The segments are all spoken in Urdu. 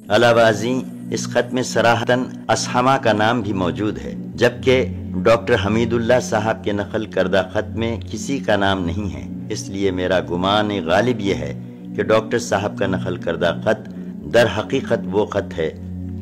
علاوہ اس خط میں صراحتاً اسحمہ کا نام بھی موجود ہے، جبکہ ڈاکٹر حمید اللہ صاحب کے نقل کردہ خط میں کسی کا نام نہیں ہے۔ اس لیے میرا گمان غالب یہ ہے کہ ڈاکٹر صاحب کا نقل کردہ خط در حقیقت وہ خط ہے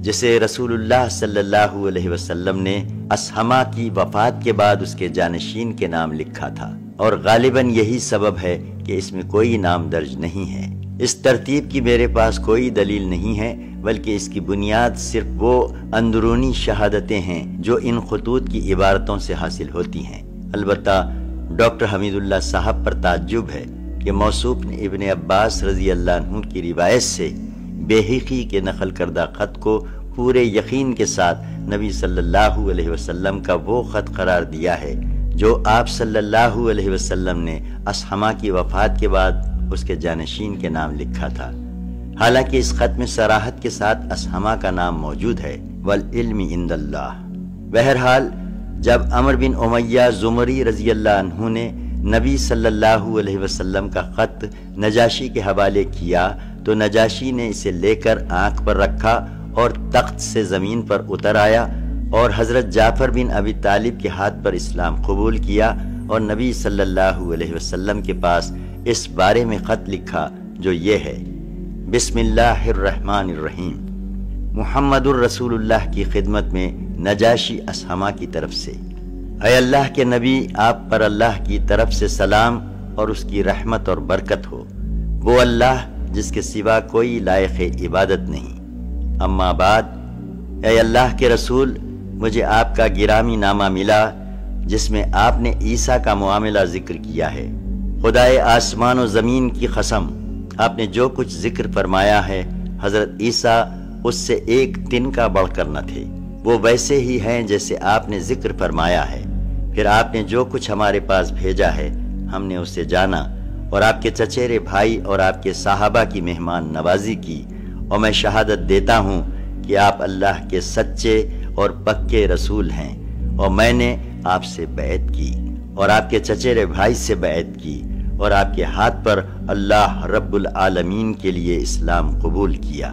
جسے رسول اللہ صلی اللہ علیہ وسلم نے اسحمہ کی وفات کے بعد اس کے جانشین کے نام لکھا تھا، اور غالباً یہی سبب ہے کہ اس میں کوئی نام درج نہیں ہے۔ اس ترتیب کی میرے پاس کوئی دلیل نہیں ہے، بلکہ اس کی بنیاد صرف وہ اندرونی شہادتیں ہیں جو ان خطوط کی عبارتوں سے حاصل ہوتی ہیں۔ البتہ ڈاکٹر حمید اللہ صاحب پر تعجب ہے کہ موصوف نے ابن عباس رضی اللہ عنہ کی روایت سے بیہقی کے نقل کردہ خط کو پورے یقین کے ساتھ نبی صلی اللہ علیہ وسلم کا وہ خط قرار دیا ہے جو آپ صلی اللہ علیہ وسلم نے اسحمہ کی وفات کے بعد اس کے جانشین کے نام لکھا تھا، حالانکہ اس خط میں صراحت کے ساتھ اسحمہ کا نام موجود ہے، والعلم عند اللہ۔ بہرحال جب عمرو بن امیہ زمری رضی اللہ عنہ نے نبی صلی اللہ علیہ وسلم کا خط نجاشی کے حوالے کیا تو نجاشی نے اسے لے کر آنکھ پر رکھا اور تخت سے زمین پر اتر آیا اور حضرت جعفر بن ابی طالب کے ہاتھ پر اسلام قبول کیا اور نبی صلی اللہ علیہ وسلم کے پاس اس بارے میں خط لکھا جو یہ ہے: بسم اللہ الرحمن الرحیم، محمد الرسول اللہ کی خدمت میں نجاشی اسحمہ کی طرف سے۔ اے اللہ کے نبی، آپ پر اللہ کی طرف سے سلام اور اس کی رحمت اور برکت ہو، وہ اللہ جس کے سوا کوئی لائق عبادت نہیں۔ اما بعد، اے اللہ کے رسول، مجھے آپ کا گرامی نامہ ملا جس میں آپ نے عیسیٰ کا معاملہ ذکر کیا ہے۔ خدائے آسمان و زمین کی قسم، آپ نے جو کچھ ذکر فرمایا ہے حضرت عیسیٰ اس سے ایک تن کا بڑھ کر نہ تھے، وہ ویسے ہی ہیں جیسے آپ نے ذکر فرمایا ہے۔ پھر آپ نے جو کچھ ہمارے پاس بھیجا ہے ہم نے اسے جانا اور آپ کے چچیرے بھائی اور آپ کے صحابہ کی مہمان نوازی کی، اور میں شہادت دیتا ہوں کہ آپ اللہ کے سچے اور پکے رسول ہیں، اور میں نے آپ سے بیعت کی اور آپ کے چچیرے بھائی سے بیعت کی اور آپ کے ہاتھ پر اللہ رب العالمین کے لیے اسلام قبول کیا۔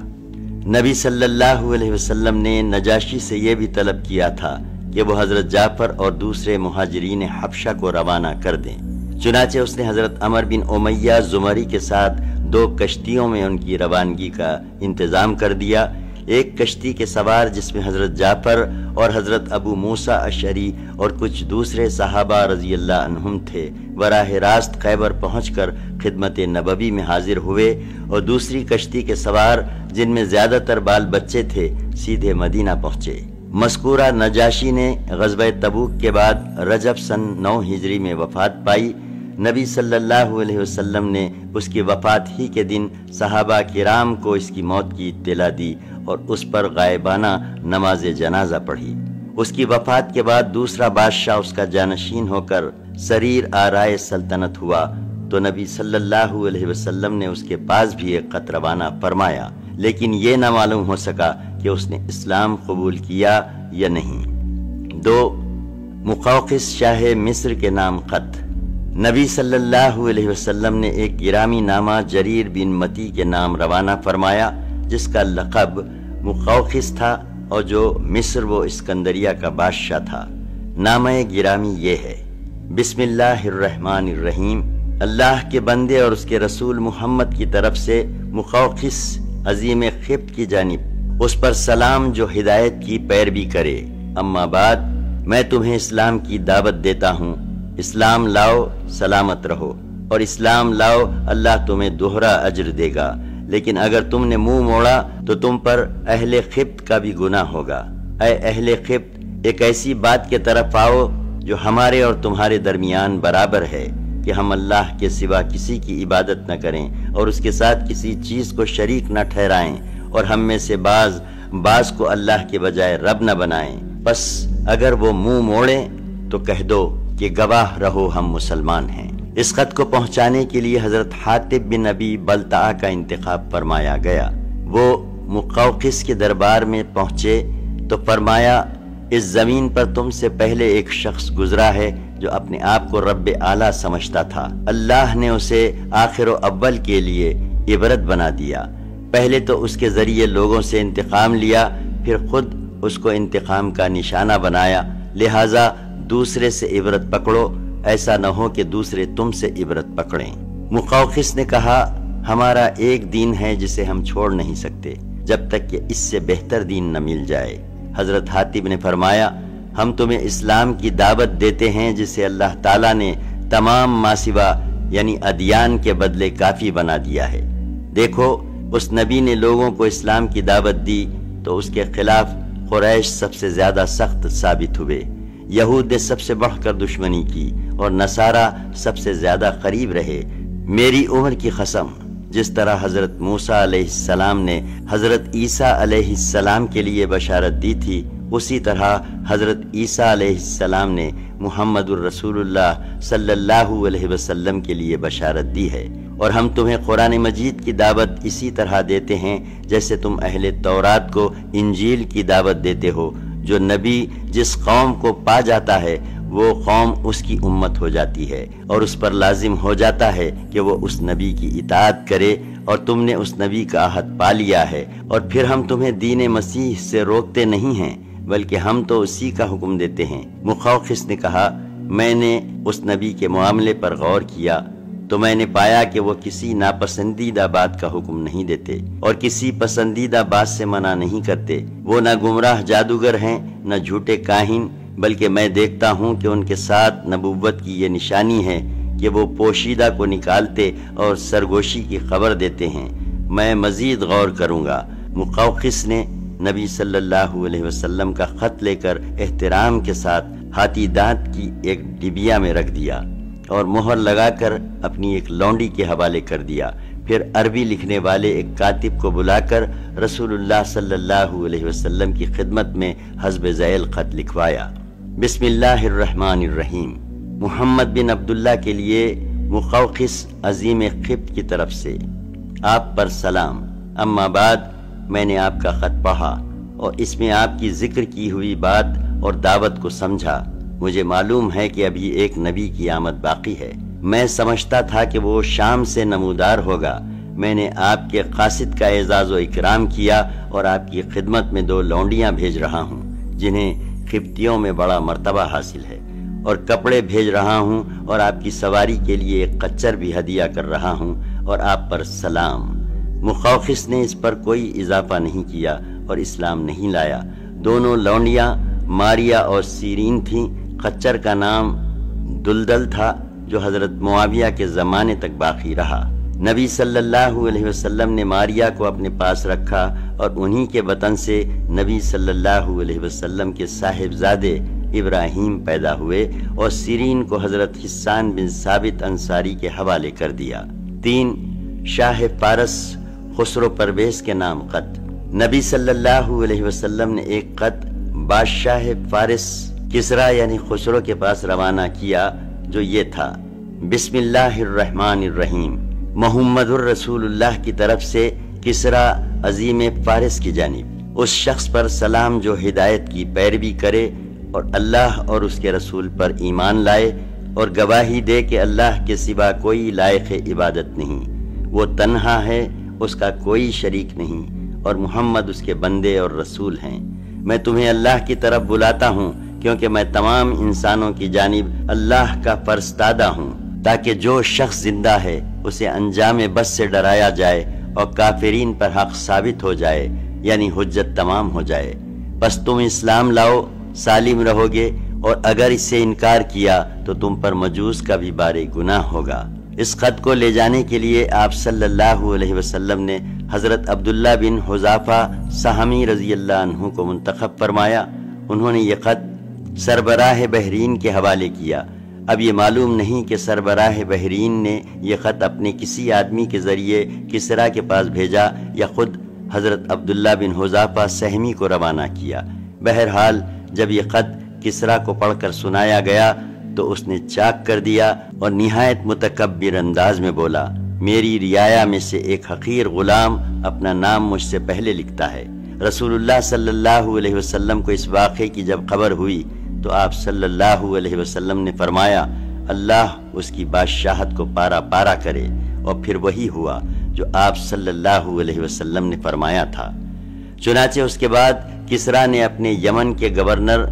نبی صلی اللہ علیہ وسلم نے نجاشی سے یہ بھی طلب کیا تھا کہ وہ حضرت جعفر اور دوسرے مہاجرین حبشہ کو روانہ کر دیں، چنانچہ اس نے حضرت عمرو بن امیہ زمری کے ساتھ 2 کشتیوں میں ان کی روانگی کا انتظام کر دیا، ایک کشتی کے سوار جس میں حضرت جعفر اور حضرت ابو موسیٰ اشعری اور کچھ دوسرے صحابہ رضی اللہ عنہم تھے، براہ راست خیبر پہنچ کر خدمت نبوی میں حاضر ہوئے، اور دوسری کشتی کے سوار جن میں زیادہ تر بال بچے تھے سیدھے مدینہ پہنچے۔ مذکورہ نجاشی نے غزوہ تبوک کے بعد رجب سن 9 ہجری میں وفات پائی۔ نبی صلی اللہ علیہ وسلم نے اس کی وفات ہی کے دن صحابہ کرام کو اس کی موت کی اطلاع دی اور اس پر غائبانہ نماز جنازہ پڑھی۔ اس کی وفات کے بعد دوسرا بادشاہ اس کا جانشین ہو کر سریر آرائے سلطنت ہوا تو نبی صلی اللہ علیہ وسلم نے اس کے پاس بھی ایک خط روانہ فرمایا، لیکن یہ نہ معلوم ہو سکا کہ اس نے اسلام قبول کیا یا نہیں۔ 2 مقوقس شاہ مصر کے نام خط۔ نبی صلی اللہ علیہ وسلم نے ایک گرامی نامہ جریر بن متی کے نام روانہ فرمایا جس کا لقب مقوقس تھا اور جو مصر و اسکندریہ کا بادشاہ تھا۔ نامہ گرامی یہ ہے: بسم اللہ الرحمن الرحیم، اللہ کے بندے اور اس کے رسول محمد کی طرف سے مقوقس عظیم خبط کی جانب اس پر سلام جو ہدایت کی پیروی کرے۔ اما بعد، میں تمہیں اسلام کی دعوت دیتا ہوں، اسلام لاؤ سلامت رہو، اور اسلام لاؤ اللہ تمہیں دوہرا اجر دے گا، لیکن اگر تم نے منہ موڑا تو تم پر اہل خبط کا بھی گناہ ہوگا۔ اے اہل خبط، ایک ایسی بات کے طرف آؤ جو ہمارے اور تمہارے درمیان برابر ہے کہ ہم اللہ کے سوا کسی کی عبادت نہ کریں اور اس کے ساتھ کسی چیز کو شریک نہ ٹھہرائیں، اور ہم میں سے بعض کو اللہ کے بجائے رب نہ بنائیں۔ بس اگر وہ منہ موڑیں تو کہہ دو کہ گواہ رہو ہم مسلمان ہیں۔ اس خط کو پہنچانے کے لیے حضرت حاطب بن ابی بلتعہ کا انتخاب فرمایا گیا۔ وہ مقوقس کے دربار میں پہنچے تو فرمایا، اس زمین پر تم سے پہلے ایک شخص گزرا ہے جو اپنے آپ کو رب اعلیٰ سمجھتا تھا، اللہ نے اسے آخر و اول کے لیے عبرت بنا دیا۔ پہلے تو اس کے ذریعے لوگوں سے انتقام لیا، پھر خود اس کو انتقام کا نشانہ بنایا، لہٰذا دوسرے سے عبرت پکڑو، ایسا نہ ہو کہ دوسرے تم سے عبرت پکڑیں۔ مقوقس نے کہا، ہمارا ایک دین ہے جسے ہم چھوڑ نہیں سکتے جب تک کہ اس سے بہتر دین نہ مل جائے۔ حضرت حاتب نے فرمایا، ہم تمہیں اسلام کی دعوت دیتے ہیں جسے اللہ تعالیٰ نے تمام ماسوا یعنی ادیان کے بدلے کافی بنا دیا ہے۔ دیکھو، اس نبی نے لوگوں کو اسلام کی دعوت دی تو اس کے خلاف قریش سب سے زیادہ سخت ثابت ہوئے، یہود نے سب سے بڑھ کر دشمنی کی اور نصارہ سب سے زیادہ قریب رہے۔ میری عمر کی قسم، جس طرح حضرت موسیٰ علیہ السلام نے حضرت عیسیٰ علیہ السلام کے لیے بشارت دی تھی، اسی طرح حضرت عیسیٰ علیہ السلام نے محمد الرسول اللہ صلی اللہ علیہ وسلم کے لیے بشارت دی ہے، اور ہم تمہیں قرآن مجید کی دعوت اسی طرح دیتے ہیں جیسے تم اہل تورات کو انجیل کی دعوت دیتے ہو۔ جو نبی جس قوم کو پا جاتا ہے وہ قوم اس کی امت ہو جاتی ہے، اور اس پر لازم ہو جاتا ہے کہ وہ اس نبی کی اطاعت کرے، اور تم نے اس نبی کا عہد پا لیا ہے، اور پھر ہم تمہیں دین مسیح سے روکتے نہیں ہیں بلکہ ہم تو اسی کا حکم دیتے ہیں۔ مقوقس نے کہا، میں نے اس نبی کے معاملے پر غور کیا تو میں نے پایا کہ وہ کسی ناپسندیدہ بات کا حکم نہیں دیتے اور کسی پسندیدہ بات سے منع نہیں کرتے۔ وہ نہ گمراہ جادوگر ہیں نہ جھوٹے کاہن، بلکہ میں دیکھتا ہوں کہ ان کے ساتھ نبوت کی یہ نشانی ہے کہ وہ پوشیدہ کو نکالتے اور سرگوشی کی خبر دیتے ہیں۔ میں مزید غور کروں گا۔ مقوقس نے نبی صلی اللہ علیہ وسلم کا خط لے کر احترام کے ساتھ ہاتھی دانت کی ایک ڈبیا میں رکھ دیا اور مہر لگا کر اپنی ایک لونڈی کے حوالے کر دیا۔ پھر عربی لکھنے والے ایک کاتب کو بلا کر رسول اللہ صلی اللہ علیہ وسلم کی خدمت میں حسب ذیل خط لکھوایا۔ بسم اللہ الرحمن الرحیم، محمد بن عبداللہ کے لیے مقوقس عظیم قبط کی طرف سے، آپ پر سلام۔ اما بعد، میں نے آپ کا خط پڑھا اور اس میں آپ کی ذکر کی ہوئی بات اور دعوت کو سمجھا۔ مجھے معلوم ہے کہ ابھی ایک نبی کی آمد باقی ہے۔ میں سمجھتا تھا کہ وہ شام سے نمودار ہوگا۔ میں نے آپ کے قاصد کا اعزاز و اکرام کیا اور آپ کی خدمت میں 2 لونڈیاں بھیج رہا ہوں جنہیں قبطیوں میں بڑا مرتبہ حاصل ہے، اور کپڑے بھیج رہا ہوں، اور آپ کی سواری کے لیے ایک قچر بھی ہدیہ کر رہا ہوں، اور آپ پر سلام۔ مقوقس نے اس پر کوئی اضافہ نہیں کیا اور اسلام نہیں لایا۔ دونوں لونڈیاں ماریا اور سیرین تھیں۔ قچر کا نام دلدل تھا جو حضرت معاویہ کے زمانے تک باقی رہا۔ نبی صلی اللہ علیہ وسلم نے ماریا کو اپنے پاس رکھا اور انہی کے بطن سے نبی صلی اللہ علیہ وسلم کے صاحبزادے ابراہیم پیدا ہوئے، اور سیرین کو حضرت حسان بن ثابت انصاری کے حوالے کر دیا۔ 3 شاہ فارس خسرو پرویز کے نام خط۔ نبی صلی اللہ علیہ وسلم نے ایک خط بادشاہ فارس کسرا یعنی خسرو کے پاس روانہ کیا جو یہ تھا، بسم اللہ الرحمن الرحیم، محمد الرسول اللہ کی طرف سے کسرا عظیم فارس کی جانب، اس شخص پر سلام جو ہدایت کی پیروی کرے اور اللہ اور اس کے رسول پر ایمان لائے اور گواہی دے کہ اللہ کے سوا کوئی لائق عبادت نہیں، وہ تنہا ہے، اس کا کوئی شریک نہیں، اور محمد اس کے بندے اور رسول ہیں۔ میں تمہیں اللہ کی طرف بلاتا ہوں کیونکہ میں تمام انسانوں کی جانب اللہ کا فرستادہ ہوں، تاکہ جو شخص زندہ ہے اسے انجام بس سے ڈرایا جائے اور کافرین پر حق ثابت ہو جائے، یعنی حجت تمام ہو جائے۔ بس تم اسلام لاؤ، سالم رہو گے، اور اگر اس سے انکار کیا تو تم پر مجوس کا بھی بارے گناہ ہوگا۔ اس خط کو لے جانے کے لیے آپ صلی اللہ علیہ وسلم نے حضرت عبداللہ بن حذافہ سہمی رضی اللہ عنہ کو منتخب فرمایا۔ انہوں نے یہ خط سربراہ بحرین کے حوالے کیا۔ اب یہ معلوم نہیں کہ سربراہ بحرین نے یہ خط اپنے کسی آدمی کے ذریعے کسرا کے پاس بھیجا یا خود حضرت عبداللہ بن حذافہ سہمی کو روانہ کیا۔ بہرحال جب یہ خط کسرا کو پڑھ کر سنایا گیا تو اس نے چاک کر دیا اور نہایت متکبر انداز میں بولا، میری رعایا میں سے ایک حقیر غلام اپنا نام مجھ سے پہلے لکھتا ہے۔ رسول اللہ صلی اللہ علیہ وسلم کو اس واقعے کی جب خبر ہوئی تو آپ صلی اللہ علیہ وسلم نے فرمایا، اللہ اس کی بادشاہت کو پارا پارا کرے۔ اور پھر وہی ہوا جو آپ صلی اللہ علیہ وسلم نے فرمایا تھا۔ چنانچہ اس کے بعد کسریٰ نے اپنے یمن کے گورنر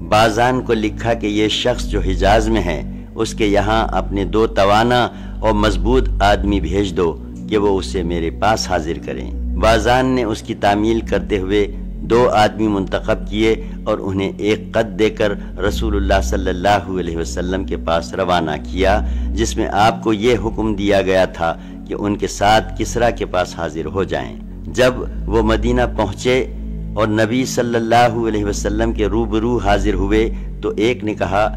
بازان کو لکھا کہ یہ شخص جو حجاز میں ہے اس کے یہاں اپنے 2 توانا اور مضبوط آدمی بھیج دو کہ وہ اسے میرے پاس حاضر کریں۔ بازان نے اس کی تعمیل کرتے ہوئے 2 آدمی منتخب کیے اور انہیں ایک خط دے کر رسول اللہ صلی اللہ علیہ وسلم کے پاس روانہ کیا، جس میں آپ کو یہ حکم دیا گیا تھا کہ ان کے ساتھ کسریٰ کے پاس حاضر ہو جائیں۔ جب وہ مدینہ پہنچے اور نبی صلی اللہ علیہ وسلم کے روبرو حاضر ہوئے تو ایک نے کہا،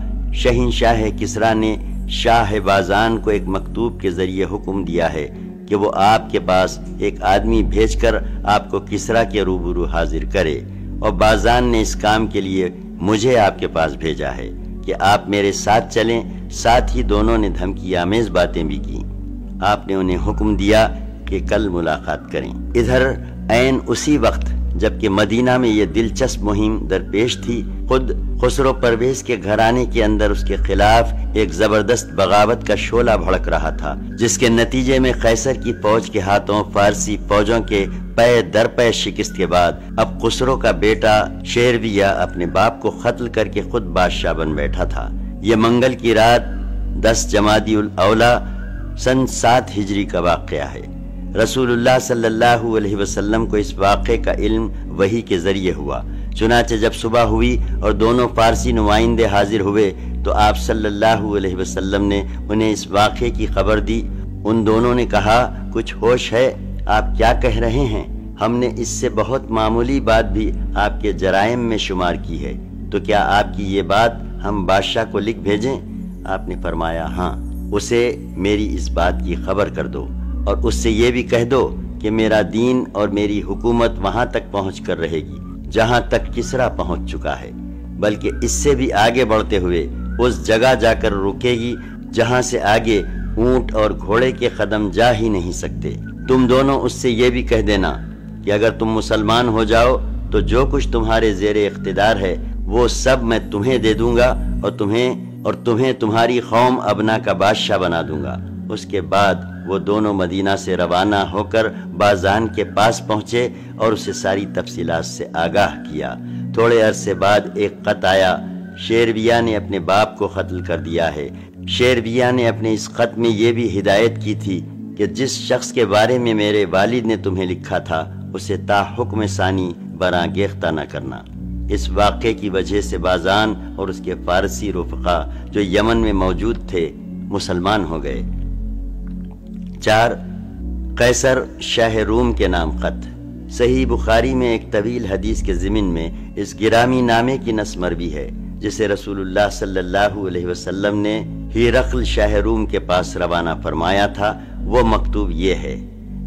شہنشاہ کسریٰ نے شاہ بازان کو ایک مکتوب کے ذریعے حکم دیا ہے کہ وہ آپ کے پاس ایک آدمی بھیج کر آپ کو کسریٰ کے روبرو حاضر کرے، اور بازان نے اس کام کے لیے مجھے آپ کے پاس بھیجا ہے کہ آپ میرے ساتھ چلیں۔ ساتھ ہی دونوں نے دھمکی آمیز باتیں بھی کی۔ آپ نے انہیں حکم دیا کہ کل ملاقات کریں۔ ادھر عین اسی وقت جبکہ مدینہ میں یہ دلچسپ مہم درپیش تھی، خود خسرو پرویز کے گھرانے کے اندر اس کے خلاف ایک زبردست بغاوت کا شعلہ بھڑک رہا تھا، جس کے نتیجے میں قیصر کی فوج کے ہاتھوں فارسی فوجوں کے پے در پے شکست کے بعد اب خسرو کا بیٹا شیرویہ اپنے باپ کو قتل کر کے خود بادشاہ بن بیٹھا تھا۔ یہ منگل کی رات 10 جمادی الاولیٰ سن 7 ہجری کا واقعہ ہے۔ رسول اللہ صلی اللہ علیہ وسلم کو اس واقعے کا علم وحی کے ذریعے ہوا۔ چنانچہ جب صبح ہوئی اور دونوں فارسی نمائندے حاضر ہوئے تو آپ صلی اللہ علیہ وسلم نے انہیں اس واقعے کی خبر دی۔ ان دونوں نے کہا، کچھ ہوش ہے؟ آپ کیا کہہ رہے ہیں؟ ہم نے اس سے بہت معمولی بات بھی آپ کے جرائم میں شمار کی ہے، تو کیا آپ کی یہ بات ہم بادشاہ کو لکھ بھیجیں؟ آپ نے فرمایا، ہاں، اسے میری اس بات کی خبر کر دو اور اس سے یہ بھی کہہ دو کہ میرا دین اور میری حکومت وہاں تک پہنچ کر رہے گی جہاں تک کسریٰ پہنچ چکا ہے، بلکہ اس سے بھی آگے بڑھتے ہوئے اس جگہ جا کر رکے گی جہاں سے آگے اونٹ اور گھوڑے کے قدم جا ہی نہیں سکتے۔ تم دونوں اس سے یہ بھی کہہ دینا کہ اگر تم مسلمان ہو جاؤ تو جو کچھ تمہارے زیر اقتدار ہے وہ سب میں تمہیں دے دوں گا اور تمہیں تمہاری قوم ابنا کا بادشاہ بنا دوں گا۔ اس کے بعد وہ دونوں مدینہ سے روانہ ہو کر بازان کے پاس پہنچے اور اسے ساری تفصیلات سے آگاہ کیا۔ تھوڑے عرصے بعد ایک خط آیا، شیرویہ نے اپنے باپ کو قتل کر دیا ہے۔ شیرویہ نے اپنے اس خط میں یہ بھی ہدایت کی تھی کہ جس شخص کے بارے میں میرے والد نے تمہیں لکھا تھا اسے تا حکم ثانی برانگیختہ نہ کرنا۔ اس واقعے کی وجہ سے بازان اور اس کے فارسی رفقا جو یمن میں موجود تھے مسلمان ہو گئے۔ 4 قیصر شاہ روم کے نام خط۔ صحیح بخاری میں ایک طویل حدیث کے ضمن میں اس گرامی نامے کی نص مروی ہے جسے رسول اللہ صلی اللہ علیہ وسلم نے ہرقل شاہ روم کے پاس روانہ فرمایا تھا۔ وہ مکتوب یہ ہے،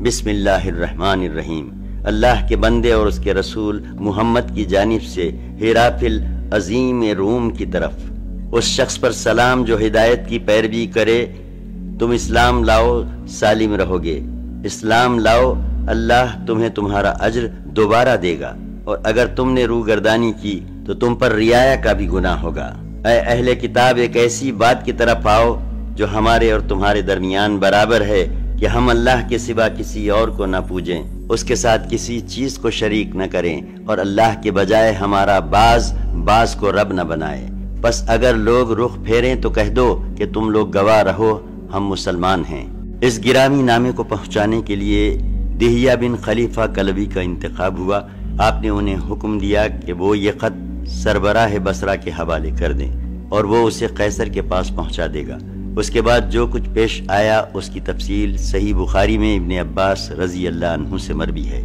بسم اللہ الرحمن الرحیم، اللہ کے بندے اور اس کے رسول محمد کی جانب سے ہرقل عظیم روم کی طرف اس شخص پر سلام جو ہدایت کی پیروی کرے۔ تم اسلام لاؤ، سالم رہو گے۔ اسلام لاؤ، اللہ تمہیں تمہارا اجر دوبارہ دے گا، اور اگر تم نے روگردانی کی تو تم پر رعایا کا بھی گناہ ہوگا۔ اے اہل کتاب، ایک ایسی بات کی طرف آؤ جو ہمارے اور تمہارے درمیان برابر ہے کہ ہم اللہ کے سوا کسی اور کو نہ پوجیں، اس کے ساتھ کسی چیز کو شریک نہ کریں، اور اللہ کے بجائے ہمارا بعض کو رب نہ بنائے۔ پس اگر لوگ رخ پھیریں تو کہہ دو کہ تم لوگ گواہ رہو، ہم مسلمان ہیں۔ اس گرامی نامے کو پہنچانے کے لیے دہیہ بن خلیفہ کلبی کا انتخاب ہوا۔ آپ نے انہیں حکم دیا کہ وہ یہ خط سربراہ بصرہ کے حوالے کر دیں اور وہ اسے قیصر کے پاس پہنچا دے گا۔ اس کے بعد جو کچھ پیش آیا اس کی تفصیل صحیح بخاری میں ابن عباس رضی اللہ عنہ سے مروی ہے۔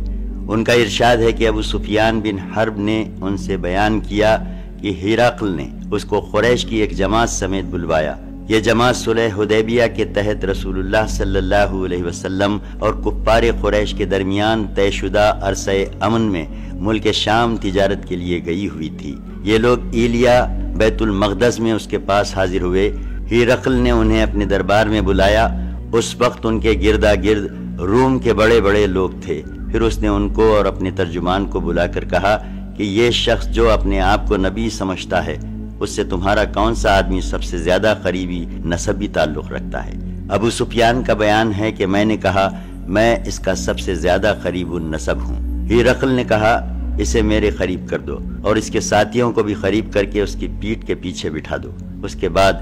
ان کا ارشاد ہے کہ ابو سفیان بن حرب نے ان سے بیان کیا کہ ہرقل نے اس کو قریش کی ایک جماعت سمیت بلوایا۔ یہ جماعت صلح حدیبیہ کے تحت رسول اللہ صلی اللہ علیہ وسلم اور کفار قریش کے درمیان طے شدہ عرصہ امن میں ملک شام تجارت کے لیے گئی ہوئی تھی۔ یہ لوگ ایلیا بیت المقدس میں اس کے پاس حاضر ہوئے۔ ہرقل نے انہیں اپنے دربار میں بلایا۔ اس وقت ان کے گردا گرد روم کے بڑے بڑے لوگ تھے۔ پھر اس نے ان کو اور اپنے ترجمان کو بلا کر کہا کہ یہ شخص جو اپنے آپ کو نبی سمجھتا ہے اس سے تمہارا کون سا آدمی سب سے زیادہ قریبی نسبی تعلق رکھتا ہے؟ ابو سفیان کا بیان ہے کہ میں نے کہا میں اس کا سب سے زیادہ قریب النسب ہوں۔ ہرقل نے کہا اسے میرے قریب کر دو اور اس کے ساتھیوں کو بھی قریب کر کے اس کی پیٹھ کے پیچھے بٹھا دو۔ اس کے بعد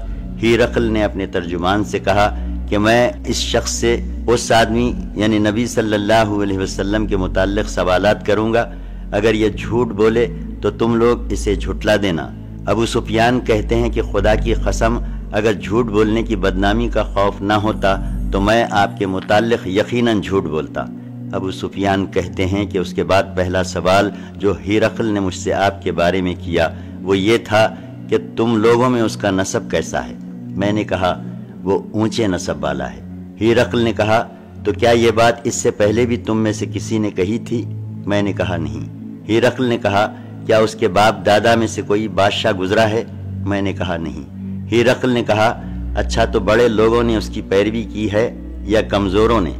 ہرقل نے اپنے ترجمان سے کہا کہ میں اس شخص سے اس آدمی یعنی نبی صلی اللہ علیہ وسلم کے متعلق سوالات کروں گا، اگر یہ جھوٹ بولے تو تم لوگ اسے جھٹلا دینا۔ ابو سفیان کہتے ہیں کہ خدا کی قسم اگر جھوٹ بولنے کی بدنامی کا خوف نہ ہوتا تو میں آپ کے متعلق یقیناً جھوٹ بولتا۔ ابو سفیان کہتے ہیں کہ اس کے بعد پہلا سوال جو ہرقل نے مجھ سے آپ کے بارے میں کیا وہ یہ تھا کہ تم لوگوں میں اس کا نسب کیسا ہے؟ میں نے کہا وہ اونچے نسب والا ہے۔ ہرقل نے کہا تو کیا یہ بات اس سے پہلے بھی تم میں سے کسی نے کہی تھی؟ میں نے کہا نہیں۔ ہرقل نے کہا کیا اس کے باپ دادا میں سے کوئی بادشاہ گزرا ہے؟ میں نے کہا نہیں۔ ہرقل نے کہا اچھا تو بڑے لوگوں نے اس کی پیروی کی ہے یا کمزوروں نے؟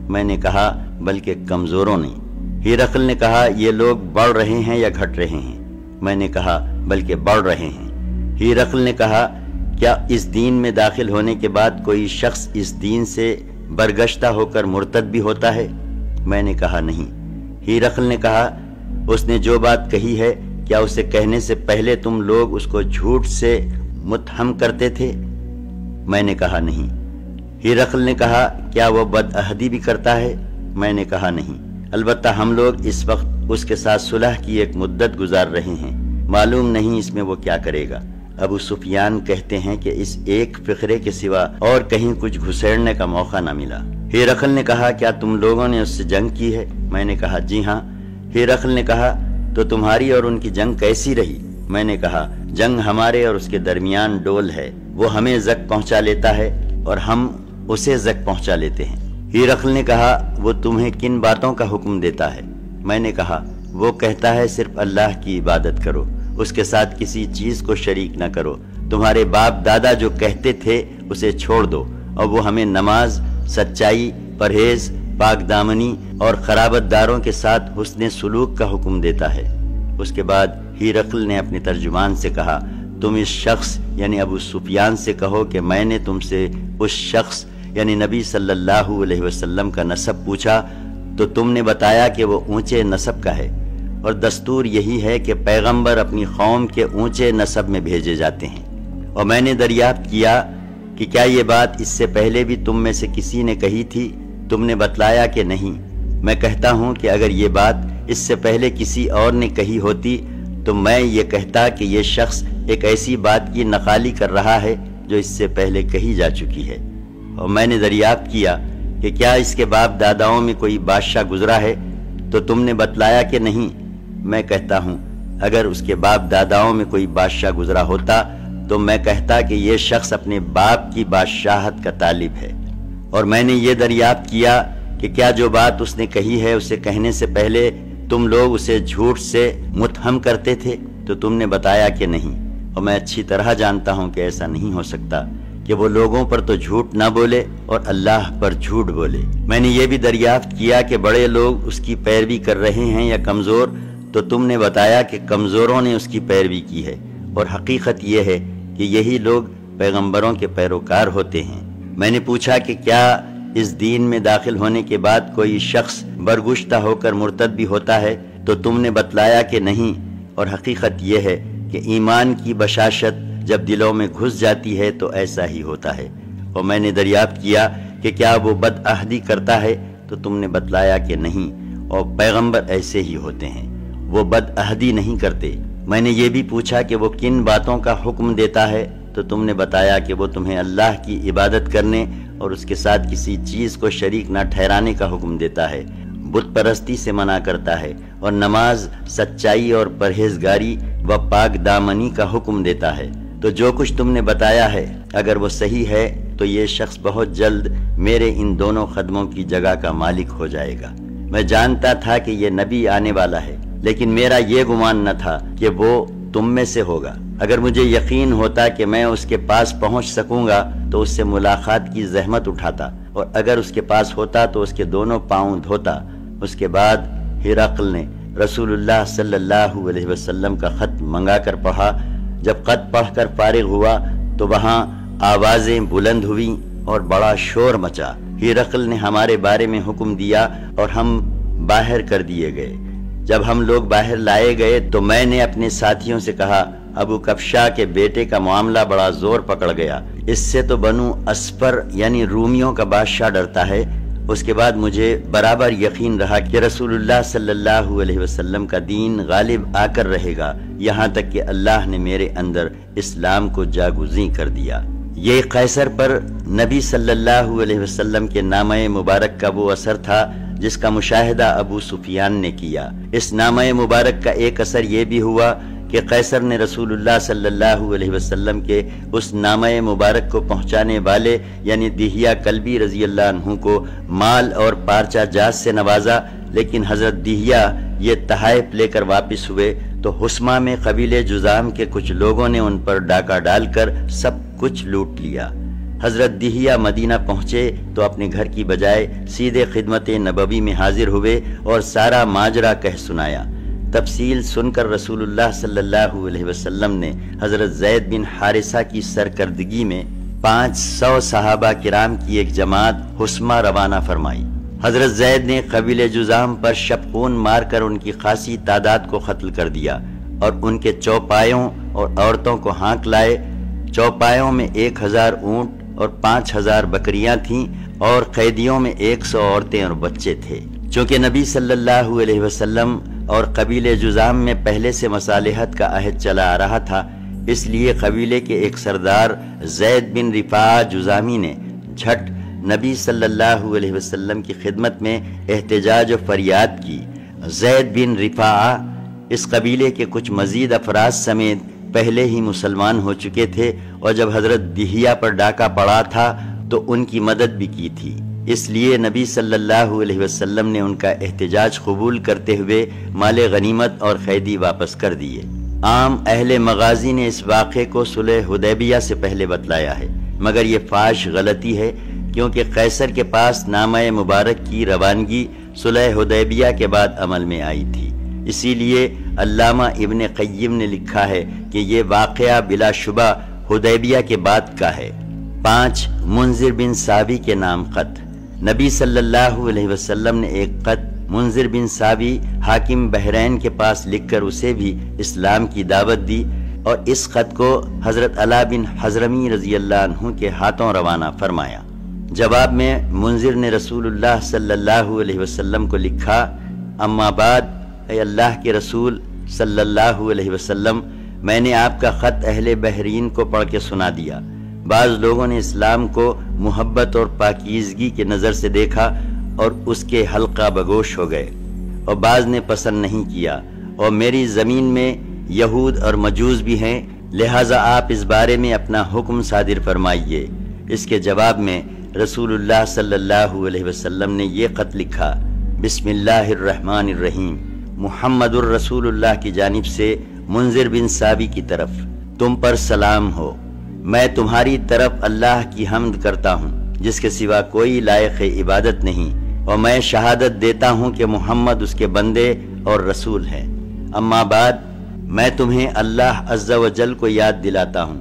میں نے کہا بلکہ کمزوروں نے۔ ہرقل نے کہا یہ لوگ بڑھ رہے ہیں یا گھٹ رہے ہیں؟ میں نے کہا بلکہ بڑھ رہے ہیں۔ ہرقل نے کہا کیا اس دین میں داخل ہونے کے بعد کوئی شخص اس دین سے برگشتہ ہو کر مرتد بھی ہوتا ہے؟ میں نے کہا نہیں۔ ہرقل نے کہا اس نے جو بات کہی ہے کیا اسے کہنے سے پہلے تم لوگ اس کو جھوٹ سے متہم کرتے تھے؟ میں نے کہا نہیں۔ ہرقل نے کہا کیا وہ بدعہدی بھی کرتا ہے؟ میں نے کہا نہیں، البتہ ہم لوگ اس وقت اس کے ساتھ صلح کی ایک مدت گزار رہے ہیں، معلوم نہیں اس میں وہ کیا کرے گا۔ ابو سفیان کہتے ہیں کہ اس ایک فقرے کے سوا اور کہیں کچھ گھسیڑنے کا موقع نہ ملا۔ ہرقل نے کہا کیا تم لوگوں نے اس سے جنگ کی ہے؟ میں نے کہا جی ہاں۔ ہرقل نے کہا تو تمہاری اور ان کی جنگ کیسی رہی؟ میں نے کہا جنگ ہمارے اور اس کے درمیان ڈول ہے، وہ ہمیں زک پہنچا لیتا ہے اور ہم اسے زک پہنچا لیتے ہیں۔ ہرقل نے کہا وہ تمہیں کن باتوں کا حکم دیتا ہے؟ میں نے کہا وہ کہتا ہے صرف اللہ کی عبادت کرو، اس کے ساتھ کسی چیز کو شریک نہ کرو، تمہارے باپ دادا جو کہتے تھے اسے چھوڑ دو، اور وہ ہمیں نماز، سچائی، پرہیز، پاک دامنی اور قرابت داروں کے ساتھ حسن سلوک کا حکم دیتا ہے۔ اس کے بعد ہرقل نے اپنے ترجمان سے کہا تم اس شخص یعنی ابو سفیان سے کہو کہ میں نے تم سے اس شخص یعنی نبی صلی اللہ علیہ وسلم کا نسب پوچھا تو تم نے بتایا کہ وہ اونچے نسب کا ہے، اور دستور یہی ہے کہ پیغمبر اپنی قوم کے اونچے نسب میں بھیجے جاتے ہیں، اور میں نے دریافت کیا کہ کیا یہ بات اس سے پہلے بھی تم میں سے کسی نے کہی تھی؟ تم نے بتلایا کہ نہیں۔ میں کہتا ہوں کہ اگر یہ بات اس سے پہلے کسی اور نے کہی ہوتی تو میں یہ کہتا کہ یہ شخص ایک ایسی بات کی نقالی کر رہا ہے جو اس سے پہلے کہی جا چکی ہے، اور میں نے دریافت کیا کہ کیا اس کے باپ داداؤں میں کوئی بادشاہ گزرا ہے تو تم نے بتلایا کہ نہیں۔ میں کہتا ہوں اگر اس کے باپ داداؤں میں کوئی بادشاہ گزرا ہوتا تو میں کہتا کہ یہ شخص اپنے باپ کی بادشاہت کا طالب ہے، اور میں نے یہ دریافت کیا کہ کیا جو بات اس نے کہی ہے اسے کہنے سے پہلے تم لوگ اسے جھوٹ سے متہم کرتے تھے تو تم نے بتایا کہ نہیں، اور میں اچھی طرح جانتا ہوں کہ ایسا نہیں ہو سکتا کہ وہ لوگوں پر تو جھوٹ نہ بولے اور اللہ پر جھوٹ بولے۔ میں نے یہ بھی دریافت کیا کہ بڑے لوگ اس کی پیروی کر رہے ہیں یا کمزور، تو تم نے بتایا کہ کمزوروں نے اس کی پیروی کی ہے، اور حقیقت یہ ہے کہ یہی لوگ پیغمبروں کے پیروکار ہوتے ہیں۔ میں نے پوچھا کہ کیا اس دین میں داخل ہونے کے بعد کوئی شخص برگشتہ ہو کر مرتد بھی ہوتا ہے؟ تو تم نے بتلایا کہ نہیں، اور حقیقت یہ ہے کہ ایمان کی بشاشت جب دلوں میں گھس جاتی ہے تو ایسا ہی ہوتا ہے۔ اور میں نے دریافت کیا کہ کیا وہ بدعہدی کرتا ہے؟ تو تم نے بتلایا کہ نہیں، اور پیغمبر ایسے ہی ہوتے ہیں، وہ بدعہدی نہیں کرتے۔ میں نے یہ بھی پوچھا کہ وہ کن باتوں کا حکم دیتا ہے؟ تو تم نے بتایا کہ وہ تمہیں اللہ کی عبادت کرنے اور اس کے ساتھ کسی چیز کو شریک نہ ٹھہرانے کا حکم دیتا ہے، بت پرستی سے منع کرتا ہے، اور نماز، سچائی اور پرہیزگاری و پاک دامنی کا حکم دیتا ہے۔ تو جو کچھ تم نے بتایا ہے اگر وہ صحیح ہے تو یہ شخص بہت جلد میرے ان دونوں قدموں کی جگہ کا مالک ہو جائے گا۔ میں جانتا تھا کہ یہ نبی آنے والا ہے، لیکن میرا یہ گمان نہ تھا کہ وہ تم میں سے ہوگا۔ اگر مجھے یقین ہوتا کہ میں اس کے پاس پہنچ سکوں گا تو اس سے ملاقات کی زحمت اٹھاتا، اور اگر اس کے پاس ہوتا تو اس کے دونوں پاؤں دھوتا۔ اس کے بعد ہرقل نے رسول اللہ صلی اللہ علیہ وسلم کا خط منگا کر پڑھا جب خط پڑھ کر فارغ ہوا تو وہاں آوازیں بلند ہوئیں اور بڑا شور مچا۔ ہرقل نے ہمارے بارے میں حکم دیا اور ہم باہر کر دیے گئے۔ جب ہم لوگ باہر لائے گئے تو میں نے اپنے ساتھیوں سے کہا، ابو کبشا کے بیٹے کا معاملہ بڑا زور پکڑ گیا، اس سے تو بنو اسفر یعنی رومیوں کا بادشاہ ڈرتا ہے۔ اس کے بعد مجھے برابر یقین رہا کہ رسول اللہ صلی اللہ علیہ وسلم کا دین غالب آ کر رہے گا، یہاں تک کہ اللہ نے میرے اندر اسلام کو جاگزیں کر دیا۔ یہ قیصر پر نبی صلی اللہ علیہ وسلم کے نامہ مبارک کا وہ اثر تھا جس کا مشاہدہ ابو سفیان نے کیا۔ اس نامہ مبارک کا ایک اثر یہ بھی ہوا کہ قیصر نے رسول اللہ صلی اللہ علیہ وسلم کے اس نامہ مبارک کو پہنچانے والے یعنی دہیہ کلبی رضی اللہ عنہ کو مال اور پارچہ جات سے نوازا، لیکن حضرت دہیہ یہ تحائف لے کر واپس ہوئے تو حسمہ میں قبیلے جذام کے کچھ لوگوں نے ان پر ڈاکہ ڈال کر سب کچھ لوٹ لیا۔ حضرت دہیہ مدینہ پہنچے تو اپنے گھر کی بجائے سیدھے خدمت نبوی میں حاضر ہوئے اور سارا ماجرا کہہ سنایا۔ تفصیل سن کر رسول اللہ صلی اللہ علیہ وسلم نے حضرت زید بن حارثہ کی سرکردگی میں 500 صحابہ کرام کی ایک جماعت حسمہ روانہ فرمائی۔ حضرت زید نے قبیلے جذام پر شبخون مار کر ان کی خاصی تعداد کو قتل کر دیا اور ان کے چوپایوں اور عورتوں کو ہانک لائے۔ چوپایوں میں 1000 اونٹ اور 5000 بکریاں تھیں اور قیدیوں میں 100 عورتیں اور بچے تھے۔ چونکہ نبی صلی اللہ علیہ وسلم اور قبیلے جذام میں پہلے سے مصالحت کا عہد چلا آ رہا تھا، اس لیے قبیلے کے ایک سردار زید بن رفاعہ جذامی نے جھٹ نبی صلی اللہ علیہ وسلم کی خدمت میں احتجاج و فریاد کی۔ زید بن رفاعہ اس قبیلے کے کچھ مزید افراد سمیت پہلے ہی مسلمان ہو چکے تھے اور جب حضرت دہیہ پر ڈاکہ پڑا تھا تو ان کی مدد بھی کی تھی، اس لیے نبی صلی اللہ علیہ وسلم نے ان کا احتجاج قبول کرتے ہوئے مال غنیمت اور قیدی واپس کر دیے۔ عام اہل مغازی نے اس واقعے کو صلح حدیبیہ سے پہلے بتلایا ہے، مگر یہ فاش غلطی ہے کیونکہ قیصر کے پاس نامہ مبارک کی روانگی صلح حدیبیہ کے بعد عمل میں آئی تھی، اسی لیے علامہ ابن قیم نے لکھا ہے کہ یہ واقعہ بلا شبہ حدیبیہ کے بعد کا ہے۔ 5 منذر بن ثابی کے نام خط۔ نبی صلی اللہ علیہ وسلم نے ایک خط منذر بن ثابی حاکم بحرین کے پاس لکھ کر اسے بھی اسلام کی دعوت دی اور اس خط کو حضرت علا بن حضرمی رضی اللہ عنہ کے ہاتھوں روانہ فرمایا۔ جواب میں منذر نے رسول اللہ صلی اللہ علیہ وسلم کو لکھا، اما بعد، اے اللہ کے رسول صلی اللہ علیہ وسلم، میں نے آپ کا خط اہل بحرین کو پڑھ کے سنا دیا۔ بعض لوگوں نے اسلام کو محبت اور پاکیزگی کے نظر سے دیکھا اور اس کے حلقہ بگوش ہو گئے، اور بعض نے پسند نہیں کیا، اور میری زمین میں یہود اور مجوس بھی ہیں، لہٰذا آپ اس بارے میں اپنا حکم صادر فرمائیے۔ اس کے جواب میں رسول اللہ صلی اللہ علیہ وسلم نے یہ خط لکھا، بسم اللہ الرحمن الرحیم، محمد الرسول اللہ کی جانب سے منذر بن ثابی کی طرف، تم پر سلام ہو۔ میں تمہاری طرف اللہ کی حمد کرتا ہوں جس کے سوا کوئی لائق عبادت نہیں، اور میں شہادت دیتا ہوں کہ محمد اس کے بندے اور رسول ہے۔ اما بعد، میں تمہیں اللہ عز و جل کو یاد دلاتا ہوں۔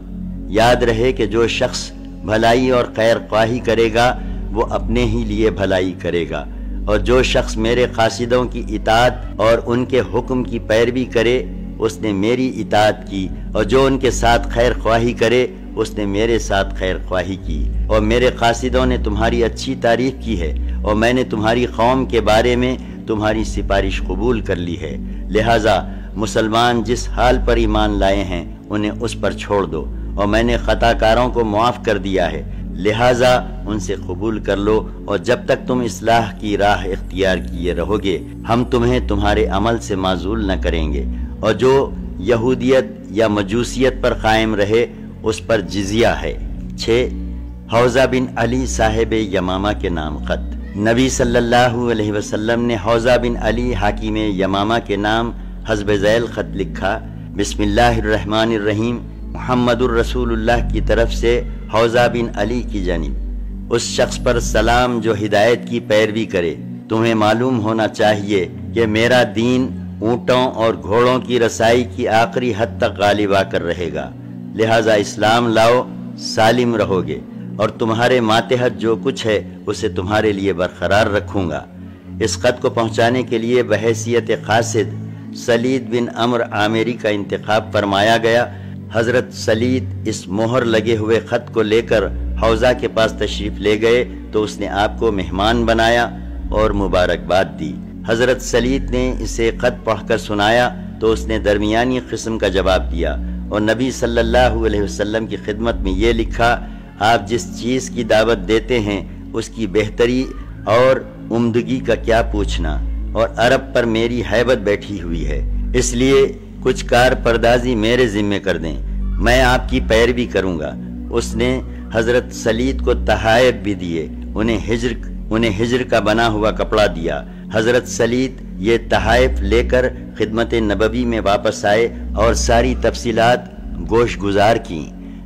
یاد رہے کہ جو شخص بھلائی اور خیر خواہی کرے گا وہ اپنے ہی لیے بھلائی کرے گا، اور جو شخص میرے قاصدوں کی اطاعت اور ان کے حکم کی پیروی کرے اس نے میری اطاعت کی، اور جو ان کے ساتھ خیر خواہی کرے اس نے میرے ساتھ خیر خواہی کی، اور میرے قاصدوں نے تمہاری اچھی تعریف کی ہے، اور میں نے تمہاری قوم کے بارے میں تمہاری سفارش قبول کر لی ہے، لہٰذا مسلمان جس حال پر ایمان لائے ہیں انہیں اس پر چھوڑ دو، اور میں نے خطا کاروں کو معاف کر دیا ہے، لہٰذا ان سے قبول کر لو، اور جب تک تم اصلاح کی راہ اختیار کیے رہو گے ہم تمہیں تمہارے عمل سے معزول نہ کریں گے، اور جو یہودیت یا مجوسیت پر قائم رہے اس پر جزیہ ہے۔ 6 حوزہ بن علی صاحب یمامہ کے نام خط۔ نبی صلی اللہ علیہ وسلم نے حوزہ بن علی حاکم یمامہ کے نام حسب ذیل خط لکھا، بسم اللہ الرحمن الرحیم، محمد الرسول اللہ کی طرف سے حوزہ بن علی کی جانب۔ اس شخص پر سلام جو ہدایت کی پیروی کرے۔ تمہیں معلوم ہونا چاہیے کہ میرا دین اونٹوں اور گھوڑوں کی رسائی کی آخری حد تک غالب آ کر رہے گا، لہٰذا اسلام لاؤ، سالم رہو گے، اور تمہارے ماتحت جو کچھ ہے اسے تمہارے لیے برقرار رکھوں گا۔ اس خط کو پہنچانے کے لیے بحیثیت قاصد سلید بن عمرو عامری کا انتخاب فرمایا گیا۔ حضرت سلید اس مہر لگے ہوئے خط کو لے کر حوضہ کے پاس تشریف لے گئے تو اس نے آپ کو مہمان بنایا اور مبارکباد دی۔ حضرت سلید نے اسے خط پڑھ کر سنایا تو اس نے درمیانی قسم کا جواب دیا اور نبی صلی اللہ علیہ وسلم کی خدمت میں یہ لکھا، آپ جس چیز کی دعوت دیتے ہیں اس کی بہتری اور عمدگی کا کیا پوچھنا، اور عرب پر میری ہیبت بیٹھی ہوئی ہے، اس لیے کچھ کار پردازی میرے ذمے کر دیں، میں آپ کی پیروی کروں گا۔ اس نے حضرت سلید کو تحائف بھی دیے، انہیں ہجر کا بنا ہوا کپڑا دیا۔ حضرت سلید یہ تحائف لے کر خدمت نبوی میں واپس آئے اور ساری تفصیلات گوش گزار کی۔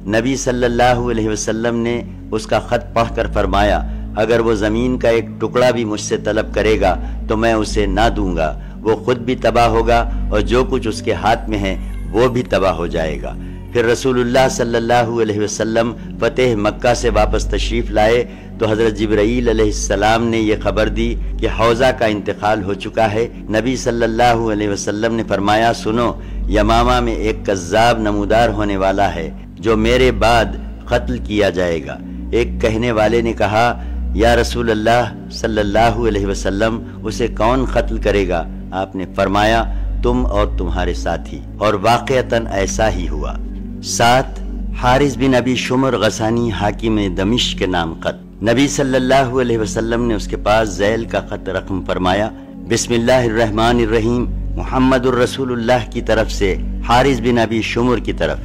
نبی صلی اللہ علیہ وسلم نے اس کا خط پڑھ کر فرمایا، اگر وہ زمین کا ایک ٹکڑا بھی مجھ سے طلب کرے گا تو میں اسے نہ دوں گا، وہ خود بھی تباہ ہوگا اور جو کچھ اس کے ہاتھ میں ہے وہ بھی تباہ ہو جائے گا۔ پھر رسول اللہ صلی اللہ علیہ وسلم فتح مکہ سے واپس تشریف لائے تو حضرت جبرائیل علیہ السلام نے یہ خبر دی کہ حوضہ کا انتقال ہو چکا ہے۔ نبی صلی اللہ علیہ وسلم نے فرمایا، سنو، یمامہ میں ایک کذاب نمودار ہونے والا ہے جو میرے بعد قتل کیا جائے گا۔ ایک کہنے والے نے کہا، یا رسول اللہ صلی اللہ علیہ وسلم، اسے کون قتل کرے گا؟ آپ نے فرمایا، تم اور تمہارے ساتھی، اور واقعتاً ایسا ہی ہوا۔ 7 حارث بن ابی شمر غسانی حاکم دمشق کے نام خط۔ نبی صلی اللہ علیہ وسلم نے اس کے پاس ذیل کا خط رقم فرمایا، بسم اللہ الرحمن الرحیم، محمد الرسول اللہ کی طرف سے حارث بن ابی شمر کی طرف،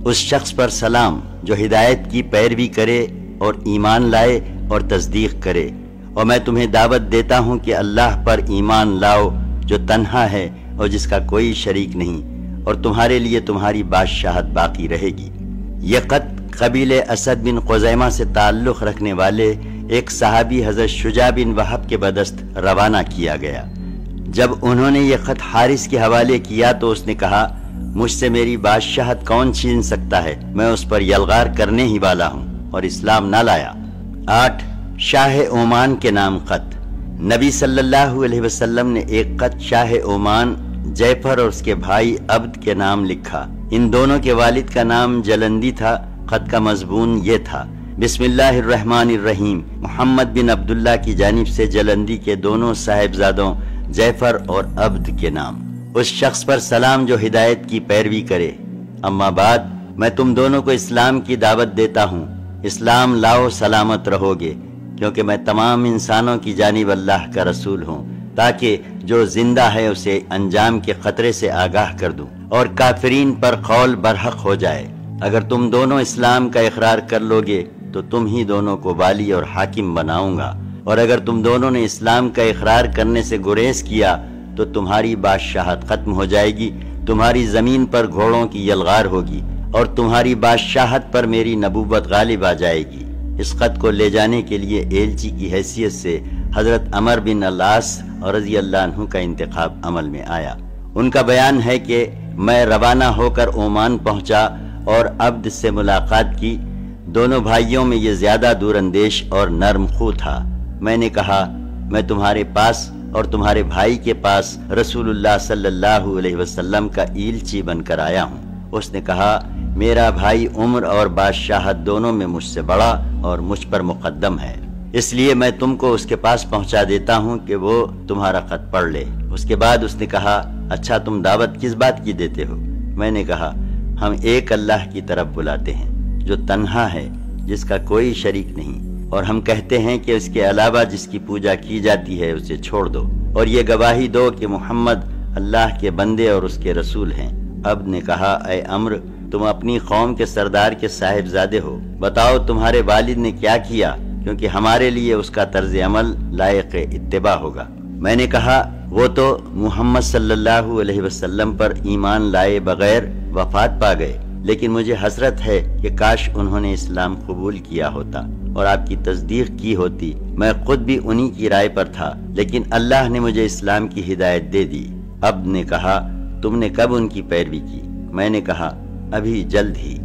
اس شخص پر سلام جو ہدایت کی پیروی کرے اور ایمان لائے اور تصدیق کرے، اور میں تمہیں دعوت دیتا ہوں کہ اللہ پر ایمان لاؤ جو تنہا ہے اور جس کا کوئی شریک نہیں، اور تمہارے لیے تمہاری بادشاہت باقی رہے گی۔ یہ خط قبیلے اسد بن خزیمہ سے تعلق رکھنے والے ایک صحابی حضرت شجاع بن وہب کے بدست روانہ کیا گیا۔ جب انہوں نے یہ خط حارث کے حوالے کیا تو اس نے کہا، مجھ سے میری بادشاہت کون چھین سکتا ہے؟ میں اس پر یلغار کرنے ہی والا ہوں اور اسلام نہ لایا۔ 8 شاہ عمان کے نام خط۔ نبی صلی اللہ علیہ وسلم نے ایک خط شاہ عمان جعفر اور اس کے بھائی عبد کے نام لکھا۔ ان دونوں کے والد کا نام جلندی تھا۔ خط کا مضمون یہ تھا، بسم اللہ الرحمن الرحیم، محمد بن عبداللہ کی جانب سے جلندی کے دونوں صاحبزادوں جعفر اور عبد کے نام، اس شخص پر سلام جو ہدایت کی پیروی کرے۔ اما بعد، میں تم دونوں کو اسلام کی دعوت دیتا ہوں، اسلام لاؤ، سلامت رہو گے، کیونکہ میں تمام انسانوں کی جانب اللہ کا رسول ہوں، تاکہ جو زندہ ہے اسے انجام کے خطرے سے آگاہ کر دوں اور کافرین پر قول برحق ہو جائے۔ اگر تم دونوں اسلام کا اقرار کر لوگے تو تم ہی دونوں کو والی اور حاکم بناؤں گا، اور اگر تم دونوں نے اسلام کا اقرار کرنے سے گریز کیا تو تمہاری بادشاہت ختم ہو جائے گی، تمہاری زمین پر گھوڑوں کی یلغار ہوگی، اور تمہاری بادشاہت پر میری نبوت غالب آ جائے گی۔ اس خط کو لے جانے کے لیے ایلچی کی حیثیت سے حضرت عمر بن العاص رضی اللہ عنہ کا انتخاب عمل میں آیا۔ ان کا بیان ہے کہ میں روانہ ہو کر عمان پہنچا اور عبد سے ملاقات کی۔ دونوں بھائیوں میں یہ زیادہ دور اندیش اور نرم خو تھا۔ میں نے کہا، میں تمہارے پاس اور تمہارے بھائی کے پاس رسول اللہ صلی اللہ علیہ وسلم کا ایلچی بن کر آیا ہوں۔ اس نے کہا، میرا بھائی عمر اور بادشاہت دونوں میں مجھ سے بڑا اور مجھ پر مقدم ہے، اس لیے میں تم کو اس کے پاس پہنچا دیتا ہوں کہ وہ تمہارا خط پڑھ لے۔ اس کے بعد اس نے کہا، اچھا تم دعوت کس بات کی دیتے ہو؟ میں نے کہا، ہم ایک اللہ کی طرف بلاتے ہیں جو تنہا ہے، جس کا کوئی شریک نہیں، اور ہم کہتے ہیں کہ اس کے علاوہ جس کی پوجا کی جاتی ہے اسے چھوڑ دو، اور یہ گواہی دو کہ محمد اللہ کے بندے اور اس کے رسول ہیں۔ عبد نے کہا، اے عمر، تم اپنی قوم کے سردار کے صاحبزادے ہو، بتاؤ تمہارے والد نے کیا کیا، کیونکہ ہمارے لیے اس کا طرز عمل لائق اتباع ہوگا۔ میں نے کہا، وہ تو محمد صلی اللہ علیہ وسلم پر ایمان لائے بغیر وفات پا گئے، لیکن مجھے حسرت ہے کہ کاش انہوں نے اسلام قبول کیا ہوتا اور آپ کی تصدیق کی ہوتی۔ میں خود بھی انہی کی رائے پر تھا، لیکن اللہ نے مجھے اسلام کی ہدایت دے دی۔ عبد نے کہا تم نے کب ان کی پیروی کی؟ میں نے کہا ابھی جلد ہی۔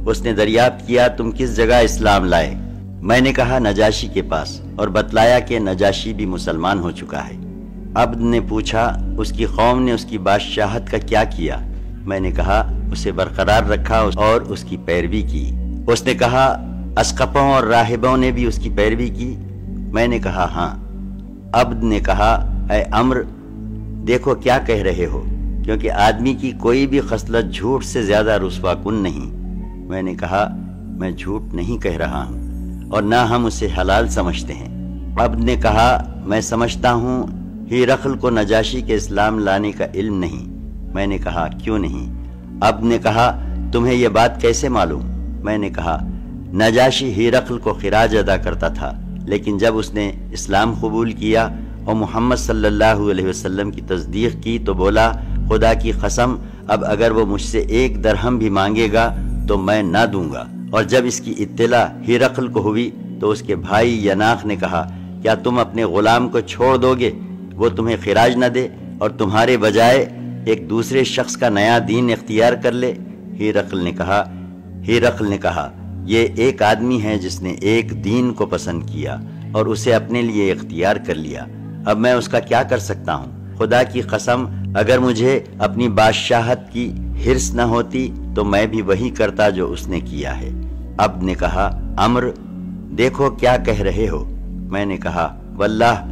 اس نے دریافت کیا تم کس جگہ اسلام لائے؟ میں نے کہا نجاشی کے پاس، اور بتلایا کہ نجاشی بھی مسلمان ہو چکا ہے۔ عبد نے پوچھا اس کی قوم نے اس کی بادشاہت کا کیا کیا؟ میں نے کہا اسے برقرار رکھا اور اس کی پیروی کی۔ اس نے کہا اسقفوں اور راہبوں نے بھی اس کی پیروی کی؟ میں نے کہا ہاں۔ عبد نے کہا اے عمر دیکھو کیا کہہ رہے ہو، کیونکہ آدمی کی کوئی بھی خصلت جھوٹ سے زیادہ رسوا کن نہیں۔ میں نے کہا میں جھوٹ نہیں کہہ رہا ہوں اور نہ ہم اسے حلال سمجھتے ہیں۔ عبد نے کہا میں سمجھتا ہوں ہرقل کو نجاشی کے اسلام لانے کا علم نہیں۔ میں نے کہا کیوں نہیں؟ عبد نے کہا تمہیں یہ بات کیسے معلوم؟ میں نے کہا نجاشی ہرقل کو خراج ادا کرتا تھا، لیکن جب اس نے اسلام قبول کیا اور محمد صلی اللہ علیہ وسلم کی تصدیق کی تو بولا خدا کی قسم اب اگر وہ مجھ سے 1 درہم بھی مانگے گا تو میں نہ دوں گا۔ اور جب اس کی اطلاع ہرقل کو ہوئی تو اس کے بھائی یناخ نے کہا کیا تم اپنے غلام کو چھوڑ دو گے وہ تمہیں خراج نہ دے اور تمہارے بجائے ایک دوسرے شخص کا نیا دین اختیار کر لے؟ ہرقل نے کہا یہ ایک آدمی ہے جس نے ایک دین کو پسند کیا اور اسے اپنے لیے اختیار کر لیا، اب میں اس کا کیا کر سکتا ہوں؟ خدا کی قسم اگر مجھے اپنی بادشاہت کی حرص نہ ہوتی تو میں بھی وہی کرتا جو اس نے کیا ہے۔ عبد نے کہا عمر دیکھو کیا کہہ رہے ہو؟ میں نے کہا واللہ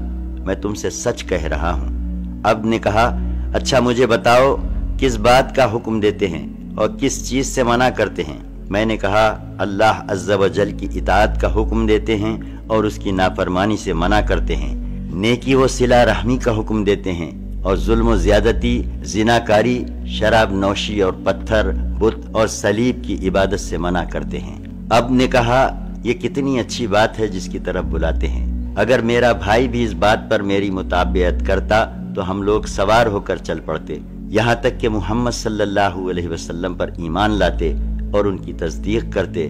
میں تم سے سچ کہہ رہا ہوں۔ عبد نے کہا اچھا مجھے بتاؤ کس بات کا حکم دیتے ہیں اور کس چیز سے منع کرتے ہیں؟ میں نے کہا اللہ عز و جل کی اطاعت کا حکم دیتے ہیں اور اس کی نافرمانی سے منع کرتے ہیں، نیکی و صلہ رحمی کا حکم دیتے ہیں اور ظلم و زیادتی، زناکاری، شراب نوشی اور پتھر، بت اور صلیب کی عبادت سے منع کرتے ہیں۔ عبد نے کہا یہ کتنی اچھی بات ہے جس کی طرف بلاتے ہیں، اگر میرا بھائی بھی اس بات پر میری مطابقت کرتا تو ہم لوگ سوار ہو کر چل پڑتے، یہاں تک کہ محمد صلی اللہ علیہ وسلم پر ایمان لاتے اور ان کی تصدیق کرتے،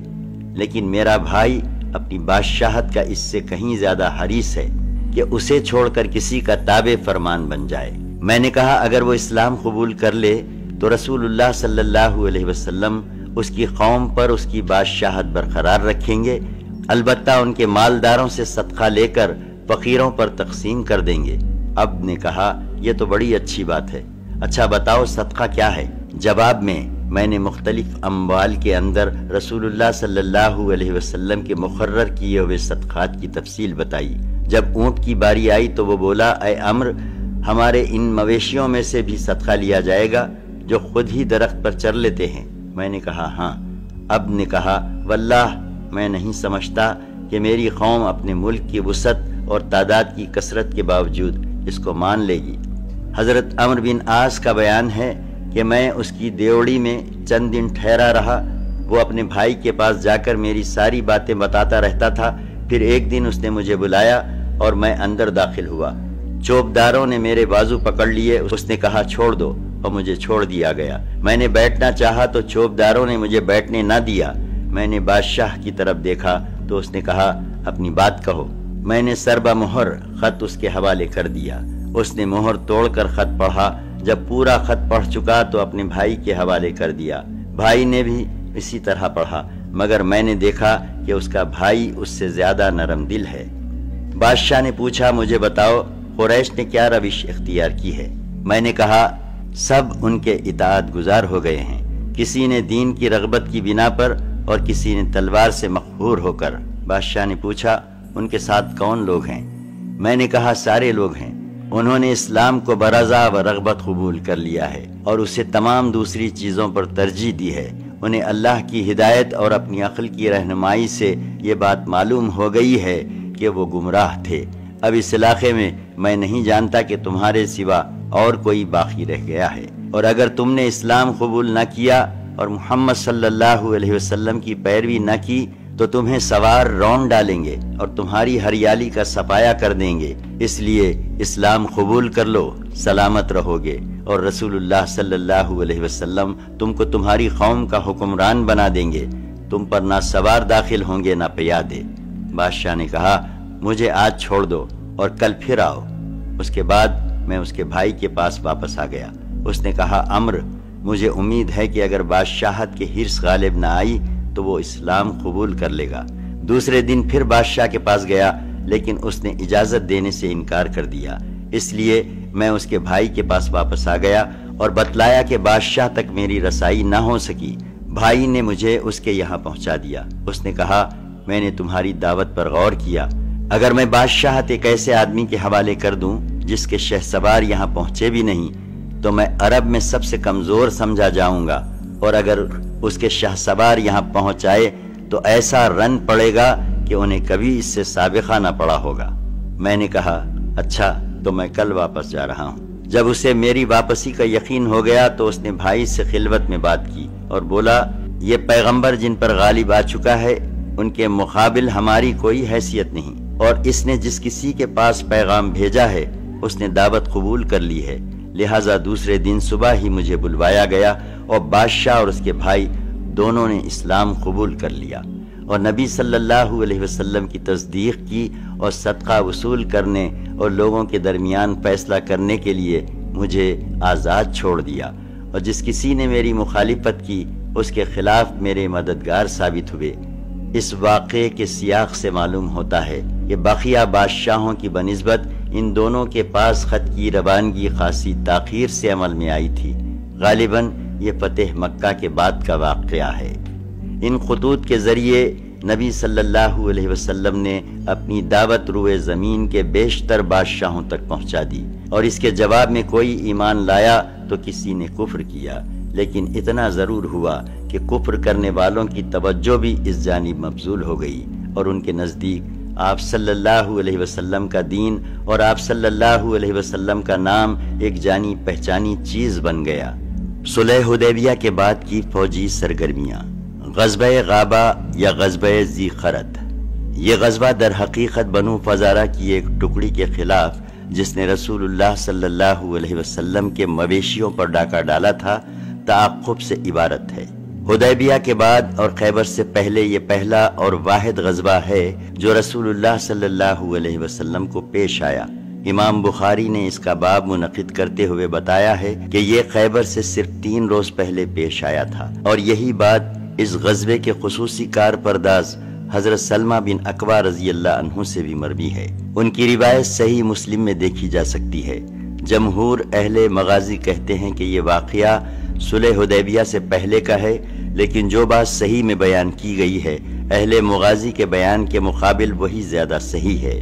لیکن میرا بھائی اپنی بادشاہت کا اس سے کہیں زیادہ حریص ہے کہ اسے چھوڑ کر کسی کا تابع فرمان بن جائے۔ میں نے کہا اگر وہ اسلام قبول کر لے تو رسول اللہ صلی اللہ علیہ وسلم اس کی قوم پر اس کی بادشاہت برقرار رکھیں گے، البتہ ان کے مالداروں سے صدقہ لے کر فقیروں پر تقسیم کر دیں گے۔ عبد نے کہا یہ تو بڑی اچھی بات ہے، اچھا بتاؤ صدقہ کیا ہے؟ جواب میں نے مختلف اموال کے اندر رسول اللہ صلی اللہ علیہ وسلم کے مقرر کیے ہوئے صدقات کی تفصیل بتائی۔ جب اونٹ کی باری آئی تو وہ بولا اے عمر ہمارے ان مویشیوں میں سے بھی صدقہ لیا جائے گا جو خود ہی درخت پر چر لیتے ہیں؟ میں نے کہا ہاں۔ عبد نے کہا واللہ میں نہیں سمجھتا کہ میری قوم اپنے ملک کی وسعت اور تعداد کی کثرت کے باوجود اس کو مان لے گی۔ حضرت عمرو بن عاص کا بیان ہے کہ میں اس کی دیوڑی میں چند دن ٹھہرا رہا، وہ اپنے بھائی کے پاس جا کر میری ساری باتیں بتاتا رہتا تھا، پھر ایک دن اس نے مجھے بلایا اور میں اندر داخل ہوا، چوبداروں نے میرے بازو پکڑ لیے، اس نے کہا چھوڑ دو اور مجھے چھوڑ دیا گیا۔ میں نے بیٹھنا چاہا تو چوبداروں نے مجھے بیٹھنے نہ دیا۔ میں نے بادشاہ کی طرف دیکھا تو اس نے کہا اپنی بات کہو۔ میں نے سربہ مہر خط اس کے حوالے کر دیا، اس نے مہر توڑ کر خط پڑھا، جب پورا خط پڑھ چکا تو اپنے بھائی کے حوالے کر دیا، بھائی نے بھی اسی طرح پڑھا، مگر میں نے دیکھا کہ اس کا بھائی اس سے زیادہ نرم دل ہے۔ بادشاہ نے پوچھا مجھے بتاؤ قریش نے کیا روش اختیار کی ہے؟ میں نے کہا سب ان کے اطاعت گزار ہو گئے ہیں، کسی نے دین کی رغبت کی بنا پر اور کسی نے تلوار سے مقہور ہو کر۔ بادشاہ نے پوچھا ان کے ساتھ کون لوگ ہیں؟ میں نے کہا سارے لوگ ہیں، انہوں نے اسلام کو برضا و رغبت قبول کر لیا ہے اور اسے تمام دوسری چیزوں پر ترجیح دی ہے، انہیں اللہ کی ہدایت اور اپنی عقل کی رہنمائی سے یہ بات معلوم ہو گئی ہے کہ وہ گمراہ تھے۔ اب اس علاقے میں نہیں جانتا کہ تمہارے سوا اور کوئی باقی رہ گیا ہے، اور اگر تم نے اسلام قبول نہ کیا اور محمد صلی اللہ علیہ وسلم کی پیروی نہ کی تو تمہیں سوار رون ڈالیں گے اور تمہاری ہریالی کا صفایا کر دیں گے، اس لیے اسلام قبول کر لو، سلامت رہو گے، اور رسول اللہ صلی اللہ علیہ وسلم تم کو تمہاری قوم کا حکمران بنا دیں گے، تم پر نہ سوار داخل ہوں گے نہ پیادے۔ بادشاہ نے کہا مجھے آج چھوڑ دو اور کل پھر آؤ۔ اس کے بعد میں اس کے بھائی کے پاس واپس آ گیا۔ اس نے کہا، عمرو، مجھے امید ہے کہ اگر بادشاہت کے حرص غالب نہ آئی تو وہ اسلام قبول کر لے گا۔ دوسرے دن پھر بادشاہ کے پاس گیا، لیکن اس نے اجازت دینے سے انکار کر دیا۔ اس لیے میں اس کے بھائی کے پاس واپس آ گیا اور بتلایا کہ بادشاہ تک میری رسائی نہ ہو سکی۔ بھائی نے مجھے اس کے یہاں پہنچا دیا۔ اس نے کہا، میں نے تمہاری دعوت پر غور کیا۔ اگر میں بادشاہت ایک ایسے آدمی کے حوالے کر دوں جس کے شہسوار یہاں پہنچے بھی نہیں تو میں عرب میں سب سے کمزور سمجھا جاؤں گا، اور اگر اس کے شہسوار یہاں پہنچ آئے تو ایسا رن پڑے گا کہ انہیں کبھی اس سے سابقہ نہ پڑا ہوگا۔ میں نے کہا، اچھا، تو میں کل واپس جا رہا ہوں۔ جب اسے میری واپسی کا یقین ہو گیا تو اس نے بھائی سے خلوت میں بات کی اور بولا، یہ پیغمبر جن پر غالب آ چکا ہے ان کے مقابل ہماری کوئی حیثیت نہیں، اور اس نے جس کسی کے پاس پیغام بھیجا ہے اس نے دعوت قبول کر لی ہے، لہٰذا دوسرے دن صبح ہی مجھے بلوایا گیا اور بادشاہ اور اس کے بھائی دونوں نے اسلام قبول کر لیا اور نبی صلی اللہ علیہ وسلم کی تصدیق کی اور صدقہ وصول کرنے اور لوگوں کے درمیان فیصلہ کرنے کے لیے مجھے آزاد چھوڑ دیا، اور جس کسی نے میری مخالفت کی اس کے خلاف میرے مددگار ثابت ہوئے۔ اس واقعے کے سیاق سے معلوم ہوتا ہے کہ بقیہ بادشاہوں کی بنسبت ان دونوں کے پاس خط کی روانگی خاصی تاخیر سے عمل میں آئی تھی۔ غالباً یہ فتح مکہ کے بعد کا واقعہ ہے۔ ان خطوط کے ذریعے نبی صلی اللہ علیہ وسلم نے اپنی دعوت روئے زمین کے بیشتر بادشاہوں تک پہنچا دی، اور اس کے جواب میں کوئی ایمان لایا تو کسی نے کفر کیا، لیکن اتنا ضرور ہوا کہ کفر کرنے والوں کی توجہ بھی اس جانب مبذول ہو گئی، اور ان کے نزدیک آپ صلی اللہ علیہ وسلم کا دین اور آپ صلی اللہ علیہ وسلم کا نام ایک جانی پہچانی چیز بن گیا۔ صلح حدیبیہ کے بعد کی فوجی سرگرمیاں۔ غزوہ غابہ یا غزوہ ذی خرد، یہ غزوہ در حقیقت بنو فزارہ کی ایک ٹکڑی کے خلاف جس نے رسول اللہ صلی اللہ علیہ وسلم کے مویشیوں پر ڈاکہ ڈالا تھا تعاقب سے عبارت ہے۔ حدیبیہ کے بعد اور خیبر سے پہلے یہ پہلا اور واحد غزوہ ہے جو رسول اللہ صلی اللہ علیہ وسلم کو پیش آیا۔ امام بخاری نے اس کا باب منعقد کرتے ہوئے بتایا ہے کہ یہ خیبر سے صرف 3 روز پہلے پیش آیا تھا، اور یہی بات اس غزوے کے خصوصی کار پرداز حضرت سلمہ بن اکوع رضی اللہ عنہ سے بھی مروی ہے۔ ان کی روایت صحیح مسلم میں دیکھی جا سکتی ہے۔ جمہور اہل مغازی کہتے ہیں کہ یہ واقعہ صلح حدیبیہ سے پہلے کا ہے، لیکن جو بات صحیح میں بیان کی گئی ہے اہل مغازی کے بیان کے مقابل وہی زیادہ صحیح ہے۔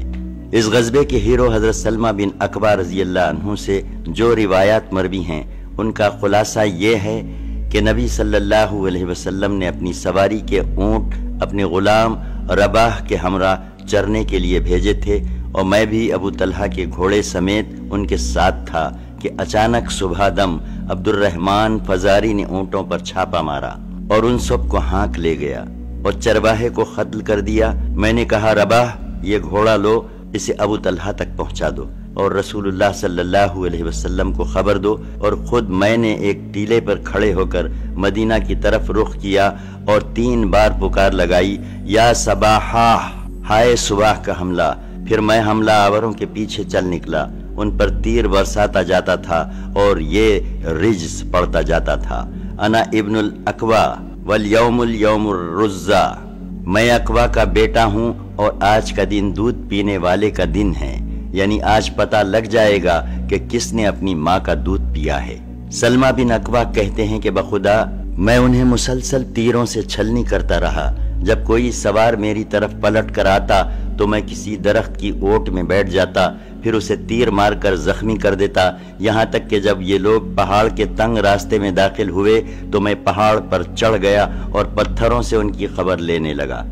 اس غزوے کے ہیرو حضرت سلمہ بن اکوع رضی اللہ عنہ سے جو روایات مروی ہیں ان کا خلاصہ یہ ہے کہ نبی صلی اللہ علیہ وسلم نے اپنی سواری کے اونٹ اپنے غلام رباح کے ہمراہ چرنے کے لیے بھیجے تھے، اور میں بھی ابو طلحہ کے گھوڑے سمیت ان کے ساتھ تھا کہ اچانک صبح دم عبد الرحمن فزاری نے اونٹوں پر چھاپا مارا اور ان سب کو ہانک لے گیا اور چرواہے کو قتل کر دیا۔ میں نے کہا، رباح، یہ گھوڑا لو، اسے ابو طلحہ تک پہنچا دو اور رسول اللہ صلی اللہ علیہ وسلم کو خبر دو، اور خود میں نے ایک ٹیلے پر کھڑے ہو کر مدینہ کی طرف رخ کیا اور 3 بار پکار لگائی، یا صباحا، ہائے صبح کا حملہ۔ پھر میں حملہ آوروں کے پیچھے چل نکلا، ان پر تیر برساتا جاتا تھا اور یہ رجز پڑتا جاتا تھا۔ انا ابن الاکوع والیوم الیوم الرزا، میں اکوع کا بیٹا ہوں اور آج کا دن دودھ پینے والے کا دن ہے، یعنی آج پتہ لگ جائے گا کہ کس نے اپنی ماں کا دودھ پیا ہے۔ سلمہ بن اکوع کہتے ہیں کہ بخدا میں انہیں مسلسل تیروں سے چھلنی کرتا رہا۔ جب کوئی سوار میری طرف پلٹ کر آتا تو میں کسی درخت کی اوٹ میں بیٹھ جاتا، پھر اسے تیر مار کر زخمی کر دیتا، یہاں تک کہ جب یہ لوگ پہاڑ کے تنگ راستے میں داخل ہوئے تو میں پہاڑ پر چڑھ گیا اور پتھروں سے ان کی خبر لینے لگا۔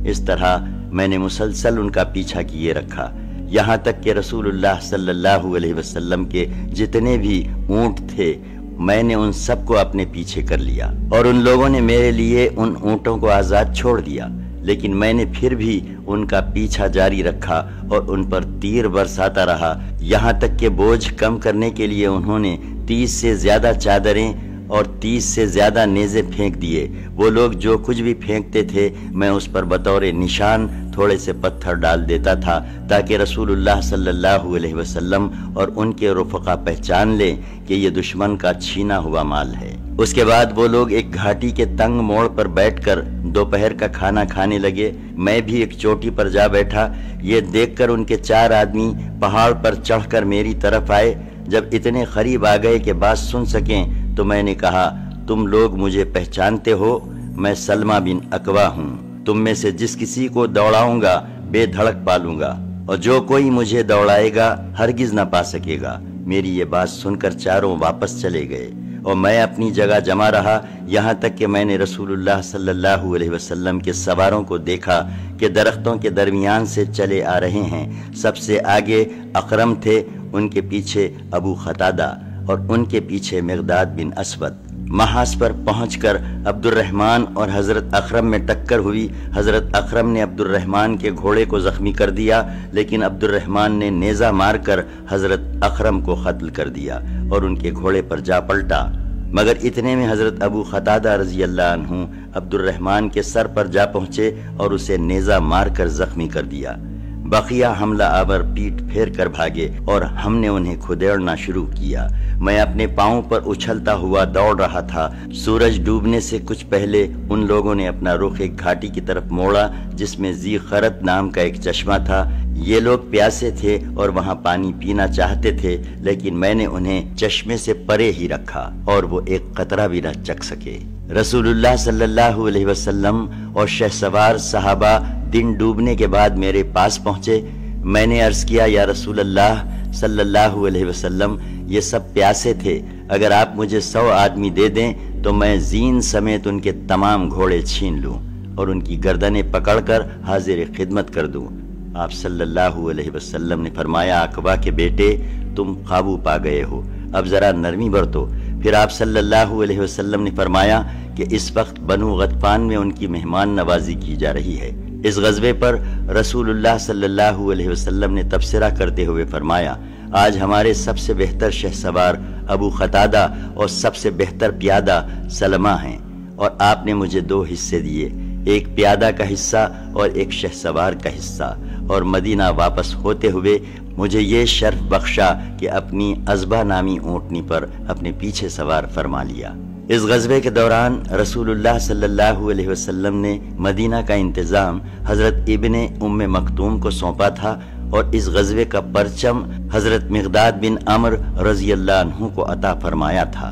اس طرح میں نے مسلسل ان کا پیچھا کیے رکھا، یہاں تک کہ رسول اللہ صلی اللہ علیہ وسلم کے جتنے بھی اونٹ تھے میں نے ان سب کو اپنے پیچھے کر لیا، اور ان لوگوں نے میرے لیے ان اونٹوں کو آزاد چھوڑ دیا، لیکن میں نے پھر بھی ان کا پیچھا جاری رکھا اور ان پر تیر برساتا رہا، یہاں تک کہ بوجھ کم کرنے کے لیے انہوں نے 30 سے زیادہ چادریں اور 30 سے زیادہ نیزے پھینک دیے۔ وہ لوگ جو کچھ بھی پھینکتے تھے میں اس پر بطور نشان تھوڑے سے پتھر ڈال دیتا تھا تاکہ رسول اللہ صلی اللہ علیہ وسلم اور ان کے رفقا پہچان لیں کہ یہ دشمن کا چھینا ہوا مال ہے۔ اس کے بعد وہ لوگ ایک گھاٹی کے تنگ موڑ پر بیٹھ کر دوپہر کا کھانا کھانے لگے۔ میں بھی ایک چوٹی پر جا بیٹھا۔ یہ دیکھ کر ان کے 4 آدمی پہاڑ پر چڑھ کر میری طرف آئے۔ جب اتنے قریب آ گئے کہ بات سن سکیں تو میں نے کہا، تم لوگ مجھے پہچانتے ہو؟ میں سلمہ بن اکوا ہوں۔ تم میں سے جس کسی کو دوڑاؤں گا بے دھڑک پالوں گا، اور جو کوئی مجھے دوڑائے گا ہرگز نہ پا سکے گا۔ میری یہ بات سن کر چاروں واپس چلے گئے اور میں اپنی جگہ جمع رہا، یہاں تک کہ میں نے رسول اللہ صلی اللہ علیہ وسلم کے سواروں کو دیکھا کہ درختوں کے درمیان سے چلے آ رہے ہیں۔ سب سے آگے اقرم تھے، ان کے پیچھے ابو قتادہ اور ان کے پیچھے مقداد بن اسود۔ محاذ پر پہنچ کر عبد الرحمن اور حضرت اکرم میں ٹکر ہوئی۔ حضرت اکرم نے عبد الرحمن کے گھوڑے کو زخمی کر دیا، لیکن عبد الرحمن نے نیزہ مار کر حضرت اکرم کو قتل کر دیا اور ان کے گھوڑے پر جا پلٹا۔ مگر اتنے میں حضرت ابو قتادہ رضی اللہ عنہ عبد الرحمن کے سر پر جا پہنچے اور اسے نیزہ مار کر زخمی کر دیا۔ بقیہ حملہ آور پیٹ پھیر کر بھاگے اور ہم نے انہیں کھدیڑنا شروع کیا۔ میں اپنے پاؤں پر اچھلتا ہوا دوڑ رہا تھا۔ سورج ڈوبنے سے کچھ پہلے ان لوگوں نے اپنا رخ ایک گھاٹی کی طرف موڑا جس میں ذی خرت نام کا ایک چشمہ تھا۔ یہ لوگ پیاسے تھے اور وہاں پانی پینا چاہتے تھے، لیکن میں نے انہیں چشمے سے پرے ہی رکھا اور وہ ایک قطرہ بھی نہ چکھ سکے۔ رسول اللہ صلی اللہ علیہ وسلم اور شہسوار صحابہ دن ڈوبنے کے بعد میرے پاس پہنچے۔ میں نے عرض کیا، یا رسول اللہ صلی اللہ علیہ وسلم، یہ سب پیاسے تھے، اگر آپ مجھے 100 آدمی دے دیں تو میں زین سمیت ان کے تمام گھوڑے چھین لوں اور ان کی گردنیں پکڑ کر حاضر خدمت کر دوں۔ آپ صلی اللہ علیہ وسلم نے فرمایا، اقبا کے بیٹے، تم قابو پا گئے ہو، اب ذرا نرمی برتو۔ پھر آپ صلی اللہ علیہ وسلم نے فرمایا کہ اس وقت بنو غطفان میں ان کی مہمان نوازی کی جا رہی ہے۔ اس غزوے پر رسول اللہ صلی اللہ علیہ وسلم نے تبصرہ کرتے ہوئے فرمایا، آج ہمارے سب سے بہتر شہسوار ابو قتادہ اور سب سے بہتر پیادہ سلمہ ہیں، اور آپ نے مجھے 2 حصے دیے، ایک پیادہ کا حصہ اور ایک شہسوار کا حصہ، اور مدینہ واپس ہوتے ہوئے مجھے یہ شرف بخشا کہ اپنی عزبہ نامی اونٹنی پر اپنے پیچھے سوار فرما لیا۔ اس غزوے کے دوران رسول اللہ صلی اللہ علیہ وسلم نے مدینہ کا انتظام حضرت ابن ام مکتوم کو سونپا تھا، اور اس غزوے کا پرچم حضرت مقداد بن عمر رضی اللہ عنہ کو عطا فرمایا تھا۔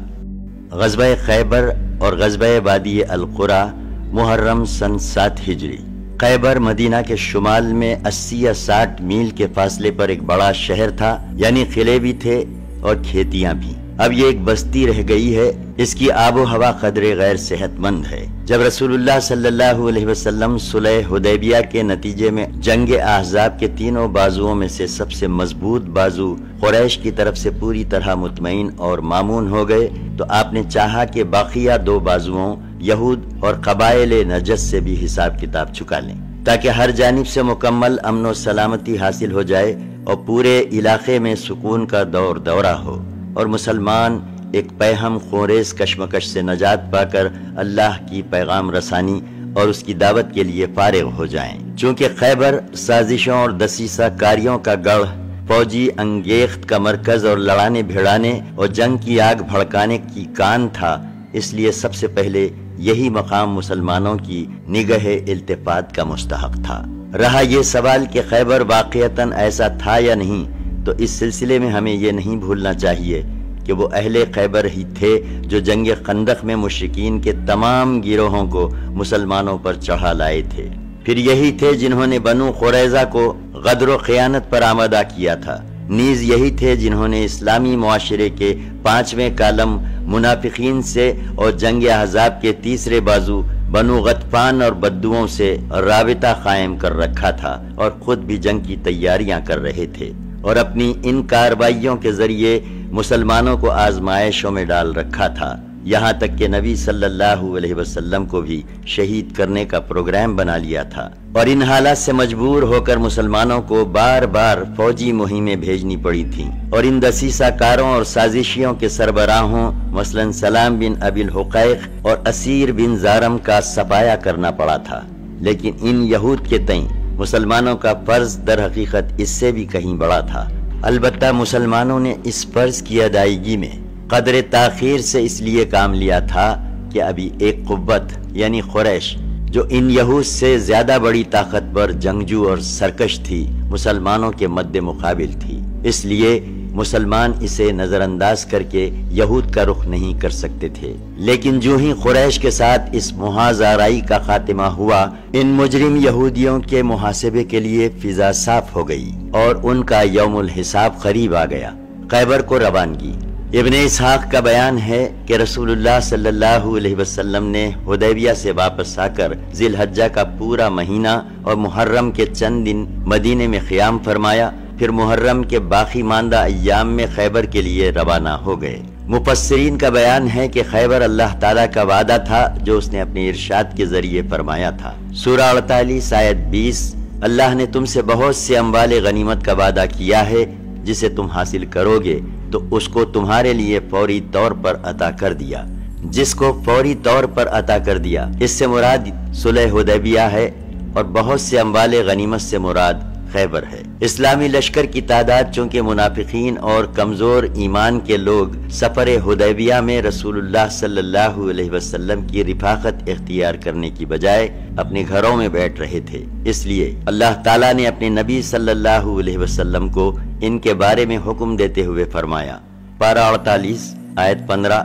غزوہ خیبر اور غزوہ وادی القرا، محرم سن 7 ہجری۔ خیبر مدینہ کے شمال میں 80 یا 60 میل کے فاصلے پر ایک بڑا شہر تھا، یعنی قلعے بھی تھے اور کھیتیاں بھی۔ اب یہ ایک بستی رہ گئی ہے، اس کی آب و ہوا قدرے غیر صحت مند ہے۔ جب رسول اللہ صلی اللہ علیہ وسلم صلح حدیبیہ کے نتیجے میں جنگ احزاب کے تینوں بازوؤں میں سے سب سے مضبوط بازو قریش کی طرف سے پوری طرح مطمئن اور مامون ہو گئے، تو آپ نے چاہا کہ باقیہ 2 بازوؤں یہود اور قبائل نجس سے بھی حساب کتاب چکا لیں، تاکہ ہر جانب سے مکمل امن و سلامتی حاصل ہو جائے اور پورے علاقے میں سکون کا دورہ ہو، اور مسلمان ایک پیہم خوریز کشمکش سے نجات پا کر اللہ کی پیغام رسانی اور اس کی دعوت کے لیے فارغ ہو جائیں۔ چونکہ خیبر سازشوں اور دسیسہ کاریوں کا گڑھ، فوجی انگیخت کا مرکز اور لڑانے بھیڑانے اور جنگ کی آگ بھڑکانے کی کان تھا، اس لیے سب سے پہلے یہی مقام مسلمانوں کی نگہ التفات کا مستحق تھا۔ رہا یہ سوال کہ خیبر واقعتاً ایسا تھا یا نہیں، تو اس سلسلے میں ہمیں یہ نہیں بھولنا چاہیے کہ وہ اہل خیبر ہی تھے جو جنگ خندق میں مشرکین کے تمام گروہوں کو مسلمانوں پر چڑھا لائے تھے۔ پھر یہی تھے جنہوں نے بنو قریظہ کو غدر و خیانت پر آمادہ کیا تھا۔ نیز یہی تھے جنہوں نے اسلامی معاشرے کے 5ویں کالم منافقین سے اور جنگ احزاب کے 3 بازو بنو غطفان اور بدوؤں سے رابطہ قائم کر رکھا تھا، اور خود بھی جنگ کی تیاریاں کر رہے تھے، اور اپنی ان کارروائیوں کے ذریعے مسلمانوں کو آزمائشوں میں ڈال رکھا تھا، یہاں تک کہ نبی صلی اللہ علیہ وسلم کو بھی شہید کرنے کا پروگرام بنا لیا تھا، اور ان حالات سے مجبور ہو کر مسلمانوں کو بار بار فوجی مہمیں بھیجنی پڑی تھیں، اور ان دسیسہ کاروں اور سازشیوں کے سربراہوں مثلا سلام بن ابی الحقیق اور اسیر بن زارم کا صفایا کرنا پڑا تھا۔ لیکن ان یہود کے تئیں مسلمانوں کا فرض در حقیقت اس سے بھی کہیں بڑا تھا۔ البتہ مسلمانوں نے اس فرض کی ادائیگی میں قدر تاخیر سے اس لیے کام لیا تھا کہ ابھی ایک قوت یعنی قریش جو ان یہود سے زیادہ بڑی طاقتور جنگجو اور سرکش تھی مسلمانوں کے مد مقابل تھی، اس لیے مسلمان اسے نظر انداز کر کے یہود کا رخ نہیں کر سکتے تھے۔ لیکن جو ہی قریش کے ساتھ اس محاذ آرائی کا خاتمہ ہوا، ان مجرم یہودیوں کے محاسبے کے لیے فضا صاف ہو گئی اور ان کا یوم الحساب قریب آ گیا۔ خیبر کو روانگی۔ ابن اسحاق کا بیان ہے کہ رسول اللہ صلی اللہ علیہ وسلم نے حدیبیہ سے واپس آ کر ذی الحجہ کا پورا مہینہ اور محرم کے چند دن مدینے میں قیام فرمایا، پھر محرم کے باقی ماندہ ایام میں خیبر کے لیے روانہ ہو گئے۔ مفسرین کا بیان ہے کہ خیبر اللہ تعالیٰ کا وعدہ تھا جو اس نے اپنے ارشاد کے ذریعے فرمایا تھا۔ سورہ 48 آیت 20، اللہ نے تم سے بہت سے اموال غنیمت کا وعدہ کیا ہے، جسے تم حاصل کرو گے تو اس کو تمہارے لیے فوری طور پر عطا کر دیا۔ جس کو فوری طور پر عطا کر دیا، اس سے مراد صلح حدیبیہ ہے، اور بہت سے اموال غنیمت سے مراد خیبر ہے۔ اسلامی لشکر کی تعداد چونکہ منافقین اور کمزور ایمان کے لوگ سفر حدیبیہ میں رسول اللہ صلی اللہ علیہ وسلم کی رفاقت اختیار کرنے کی بجائے اپنے گھروں میں بیٹھ رہے تھے، اس لیے اللہ تعالیٰ نے اپنے نبی صلی اللہ علیہ وسلم کو ان کے بارے میں حکم دیتے ہوئے فرمایا۔ پارہ 48 آیت 15،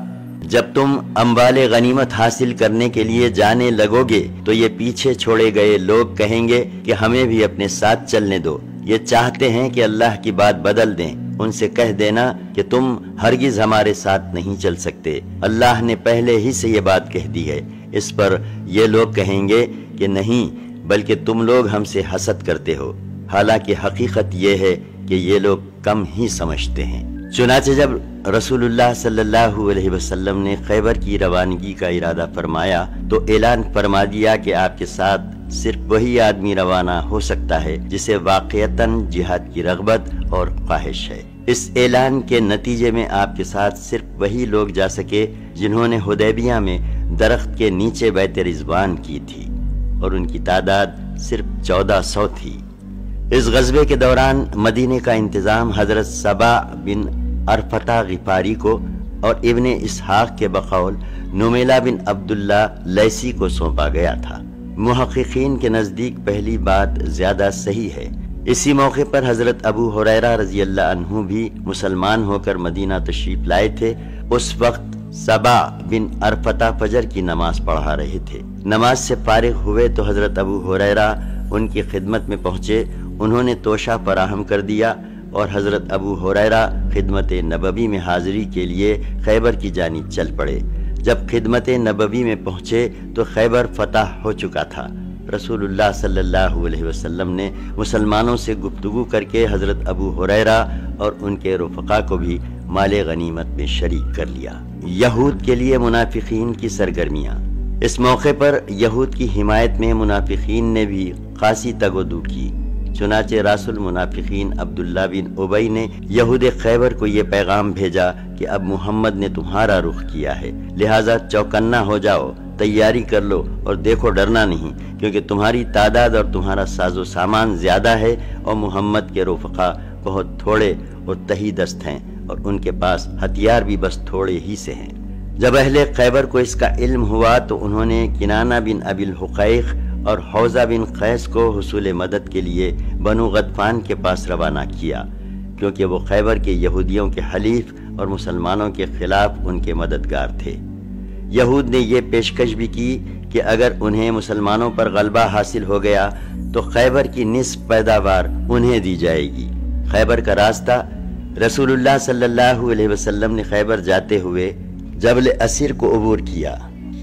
جب تم اموال غنیمت حاصل کرنے کے لیے جانے لگو گے تو یہ پیچھے چھوڑے گئے لوگ کہیں گے کہ ہمیں بھی اپنے ساتھ چلنے دو، یہ چاہتے ہیں کہ اللہ کی بات بدل دیں۔ ان سے کہہ دینا کہ تم ہرگز ہمارے ساتھ نہیں چل سکتے، اللہ نے پہلے ہی سے یہ بات کہہ دی ہے۔ اس پر یہ لوگ کہیں گے کہ نہیں، بلکہ تم لوگ ہم سے حسد کرتے ہو، حالانکہ حقیقت یہ ہے کہ یہ لوگ کم ہی سمجھتے ہیں۔ چنانچہ جب رسول اللہ صلی اللہ علیہ وسلم نے خیبر کی روانگی کا ارادہ فرمایا تو اعلان فرما دیا کہ آپ کے ساتھ صرف وہی آدمی روانہ ہو سکتا ہے جسے واقعتاً جہاد کی رغبت اور خواہش ہے۔ اس اعلان کے نتیجے میں آپ کے ساتھ صرف وہی لوگ جا سکے جنہوں نے حدیبیہ میں درخت کے نیچے بیعت رضوان کی تھی، اور ان کی تعداد صرف 1400 تھی۔ اس غزوے کے دوران مدینے کا انتظام حضرت سبا بن ارفتہ غفاری کو اور ابن اسحاق کے بقول نمیلہ بن عبداللہ لیسی کو سونپا گیا تھا۔ محققین کے نزدیک پہلی بات زیادہ صحیح ہے۔ اسی موقع پر حضرت ابو ہریرہ رضی اللہ عنہ بھی مسلمان ہو کر مدینہ تشریف لائے تھے۔ اس وقت سبا بن ارفتہ فجر کی نماز پڑھا رہے تھے۔ نماز سے فارغ ہوئے تو حضرت ابو ہریرہ ان کی خدمت میں پہنچے، انہوں نے توشہ فراہم کر دیا اور حضرت ابو ہریرہ خدمت نبوی میں حاضری کے لیے خیبر کی جانب چل پڑے۔ جب خدمت نبوی میں پہنچے تو خیبر فتح ہو چکا تھا۔ رسول اللہ صلی اللہ علیہ وسلم نے مسلمانوں سے گفتگو کر کے حضرت ابو ہریرہ اور ان کے رفقا کو بھی مال غنیمت میں شریک کر لیا۔ یہود کے لیے منافقین کی سرگرمیاں۔ اس موقع پر یہود کی حمایت میں منافقین نے بھی خاصی تگودو کی۔ چنانچہ راس المنافقین عبداللہ بن ابی نے یہود خیبر کو یہ پیغام بھیجا کہ اب محمد نے تمہارا رخ کیا ہے، لہٰذا چوکنا ہو جاؤ، تیاری کر لو اور دیکھو ڈرنا نہیں، کیونکہ تمہاری تعداد اور تمہارا ساز و سامان زیادہ ہے اور محمد کے رفقا بہت تھوڑے اور تہی دست ہیں، اور ان کے پاس ہتھیار بھی بس تھوڑے ہی سے ہیں۔ جب اہل خیبر کو اس کا علم ہوا تو انہوں نے کنانہ بن ابی الحقیق اور حوزہ بن قیس کو حصول مدد کے لیے بنو غطفان کے پاس روانہ کیا، کیونکہ وہ خیبر کے یہودیوں کے حلیف اور مسلمانوں کے خلاف ان کے مددگار تھے۔ یہود نے یہ پیشکش بھی کی کہ اگر انہیں مسلمانوں پر غلبہ حاصل ہو گیا تو خیبر کی نصف پیداوار انہیں دی جائے گی۔ خیبر کا راستہ۔ رسول اللہ صلی اللہ علیہ وسلم نے خیبر جاتے ہوئے جبل اسیر کو عبور کیا۔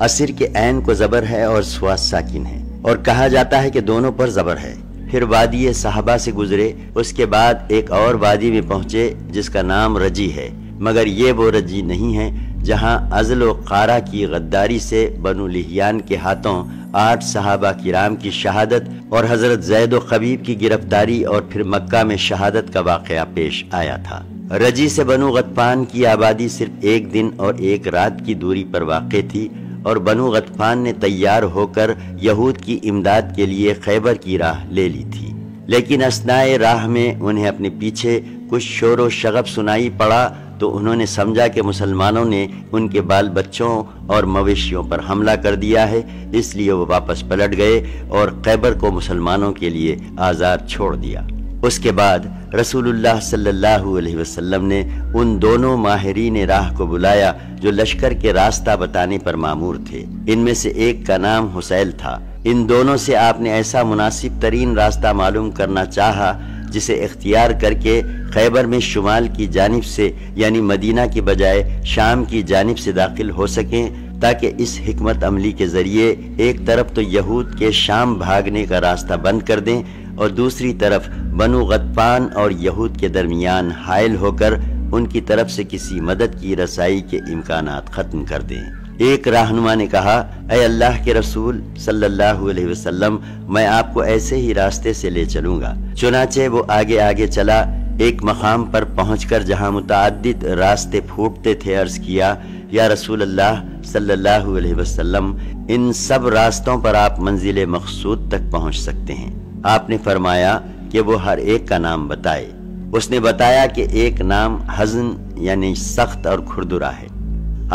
اسیر کے عین کو زبر ہے اور سوا ساکن ہے، اور کہا جاتا ہے کہ دونوں پر زبر ہے۔ پھر وادی صحابہ سے گزرے، اس کے بعد ایک اور وادی میں پہنچے جس کا نام رجی ہے، مگر یہ وہ رجی نہیں ہے جہاں ازل و قارہ کی غداری سے بنو لحیان کے ہاتھوں 8 صحابہ کرام کی شہادت اور حضرت زید و خبیب کی گرفتاری اور پھر مکہ میں شہادت کا واقعہ پیش آیا تھا۔ رجی سے بنو غطفان کی آبادی صرف 1 دن اور 1 رات کی دوری پر واقع تھی، اور بنو غطفان نے تیار ہو کر یہود کی امداد کے لیے خیبر کی راہ لے لی تھی، لیکن اثنائے راہ میں انہیں اپنے پیچھے کچھ شور و شغب سنائی پڑا تو انہوں نے سمجھا کہ مسلمانوں نے ان کے بال بچوں اور مویشیوں پر حملہ کر دیا ہے، اس لیے وہ واپس پلٹ گئے اور خیبر کو مسلمانوں کے لیے آزاد چھوڑ دیا۔ اس کے بعد رسول اللہ صلی اللہ علیہ وسلم نے ان دونوں ماہرین راہ کو بلایا جو لشکر کے راستہ بتانے پر مامور تھے۔ ان میں سے ایک کا نام حسیل تھا۔ ان دونوں سے آپ نے ایسا مناسب ترین راستہ معلوم کرنا چاہا جسے اختیار کر کے خیبر میں شمال کی جانب سے یعنی مدینہ کی بجائے شام کی جانب سے داخل ہو سکیں، تاکہ اس حکمت عملی کے ذریعے ایک طرف تو یہود کے شام بھاگنے کا راستہ بند کر دیں اور دوسری طرف بنو غطفان اور یہود کے درمیان حائل ہو کر ان کی طرف سے کسی مدد کی رسائی کے امکانات ختم کر دیں۔ ایک رہنما نے کہا، اے اللہ کے رسول صلی اللہ علیہ وسلم، میں آپ کو ایسے ہی راستے سے لے چلوں گا۔ چنانچہ وہ آگے آگے چلا، ایک مقام پر پہنچ کر جہاں متعدد راستے پھوٹتے تھے عرض کیا، یا رسول اللہ صلی اللہ علیہ وسلم، ان سب راستوں پر آپ منزل مقصود تک پہنچ سکتے ہیں۔ آپ نے فرمایا کہ وہ ہر ایک کا نام بتائے۔ اس نے بتایا کہ ایک نام حزن یعنی سخت اور کھردرا ہے،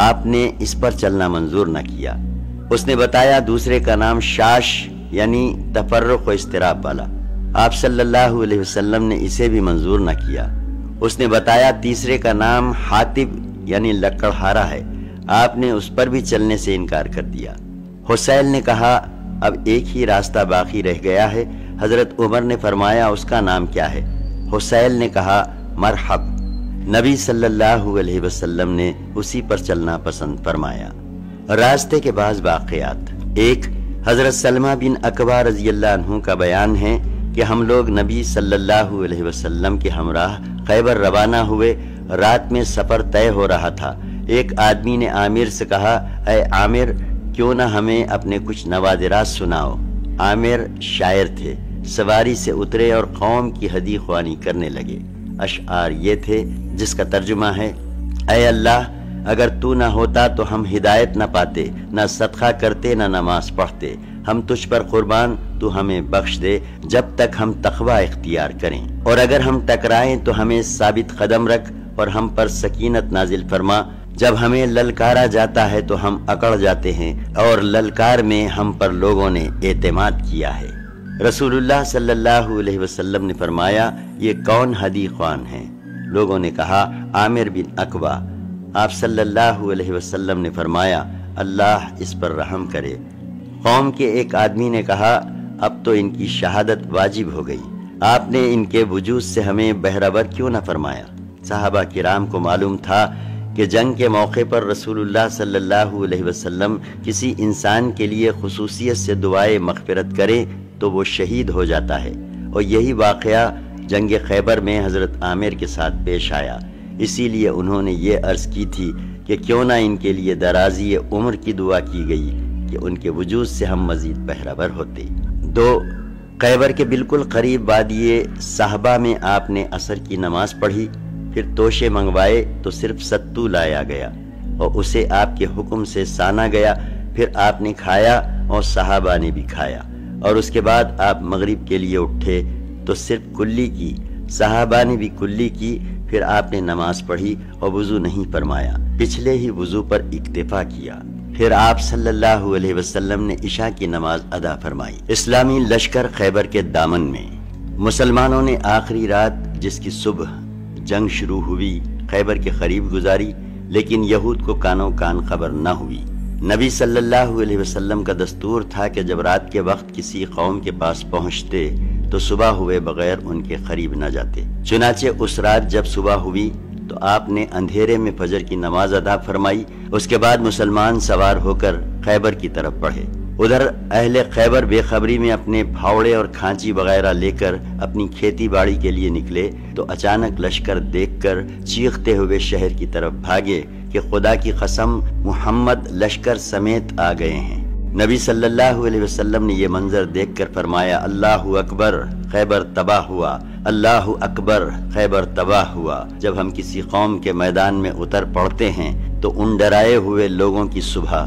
آپ نے اس پر چلنا منظور نہ کیا۔ اس نے بتایا دوسرے کا نام شاش یعنی تفرق و اضطراب والا، آپ صلی اللہ علیہ وسلم نے اسے بھی منظور نہ کیا۔ اس نے بتایا تیسرے کا نام حاطب یعنی لکڑہارا ہے، آپ نے اس پر بھی چلنے سے انکار کر دیا۔ حسیل نے کہا، اب ایک ہی راستہ باقی رہ گیا ہے۔ حضرت عمر نے فرمایا، اس کا نام کیا ہے؟ حسیل نے کہا، مرحب۔ نبی صلی اللہ علیہ وسلم نے اسی پر چلنا پسند فرمایا۔ راستے کے بعض واقعات۔ ایک، حضرت سلمہ بن اکوع رضی اللہ عنہ کا بیان ہے کہ ہم لوگ نبی صلی اللہ علیہ وسلم کے ہمراہ خیبر روانہ ہوئے۔ رات میں سفر طے ہو رہا تھا۔ ایک آدمی نے عامر سے کہا، اے عامر، کیوں نہ ہمیں اپنے کچھ نوادرات سناؤ۔ عامر شاعر تھے، سواری سے اترے اور قوم کی ہدی خوانی کرنے لگے۔ اشعار یہ تھے جس کا ترجمہ ہے، اے اللہ، اگر تو نہ ہوتا تو ہم ہدایت نہ پاتے، نہ صدقہ کرتے، نہ نماز پڑھتے۔ ہم تجھ پر قربان، تو ہمیں بخش دے جب تک ہم تقوی اختیار کریں، اور اگر ہم ٹکرائیں تو ہمیں ثابت قدم رکھ اور ہم پر سکینت نازل فرما۔ جب ہمیں للکارا جاتا ہے تو ہم اکڑ جاتے ہیں، اور للکار میں ہم پر لوگوں نے اعتماد کیا ہے۔ رسول اللہ صلی اللہ علیہ وسلم نے فرمایا، یہ کون ہدی خوان ہیں؟ لوگوں نے کہا، عامر بن اکوع۔ آپ صلی اللہ علیہ وسلم نے فرمایا، اللہ اس پر رحم کرے۔ قوم کے ایک آدمی نے کہا، اب تو ان کی شہادت واجب ہو گئی، آپ نے ان کے وجود سے ہمیں بہربر کیوں نہ فرمایا؟ صحابہ کرام کو معلوم تھا کہ جنگ کے موقع پر رسول اللہ صلی اللہ علیہ وسلم کسی انسان کے لیے خصوصیت سے دعائے مغفرت کریں تو وہ شہید ہو جاتا ہے، اور یہی واقعہ جنگ خیبر میں حضرت عامر کے ساتھ پیش آیا۔ اسی لیے انہوں نے یہ عرض کی تھی کہ کیوں نہ ان کے لیے درازی عمر کی دعا کی گئی کہ ان کے وجود سے ہم مزید بہربر ہوتے۔ دو، خیبر کے بالکل قریب وادی صحبہ میں آپ نے عصر کی نماز پڑھی، پھر توشے منگوائے تو صرف ستو لایا گیا اور اسے آپ کے حکم سے سانا گیا، پھر آپ نے کھایا اور صحابہ نے بھی کھایا، اور اس کے بعد آپ مغرب کے لیے اٹھے تو صرف کلی کی، صحابہ نے بھی کلی کی، پھر آپ نے نماز پڑھی اور وضو نہیں فرمایا، پچھلے ہی وضو پر اکتفا کیا۔ پھر آپ صلی اللہ علیہ وسلم نے عشاء کی نماز ادا فرمائی۔ اسلامی لشکر خیبر کے دامن میں، مسلمانوں نے آخری رات جس کی صبح جنگ شروع ہوئی خیبر کے قریب گزاری، لیکن یہود کو کانوں کان خبر نہ ہوئی۔ نبی صلی اللہ علیہ وسلم کا دستور تھا کہ جب رات کے وقت کسی قوم کے پاس پہنچتے تو صبح ہوئے بغیر ان کے قریب نہ جاتے۔ چنانچہ اس رات جب صبح ہوئی تو آپ نے اندھیرے میں فجر کی نماز ادا فرمائی۔ اس کے بعد مسلمان سوار ہو کر خیبر کی طرف بڑھے۔ ادھر اہل خیبر بے خبری میں اپنے پھاوڑے اور کھانچی وغیرہ لے کر اپنی کھیتی باڑی کے لیے نکلے تو اچانک لشکر دیکھ کر چیختے ہوئے شہر کی طرف بھاگے کہ خدا کی قسم، محمد لشکر سمیت آ گئے ہیں۔ نبی صلی اللہ علیہ وسلم نے یہ منظر دیکھ کر فرمایا، اللہ اکبر، خیبر تباہ ہوا، اللہ اکبر، خیبر تباہ ہوا۔ جب ہم کسی قوم کے میدان میں اتر پڑتے ہیں تو ان ڈرائے ہوئے لوگوں کی صبح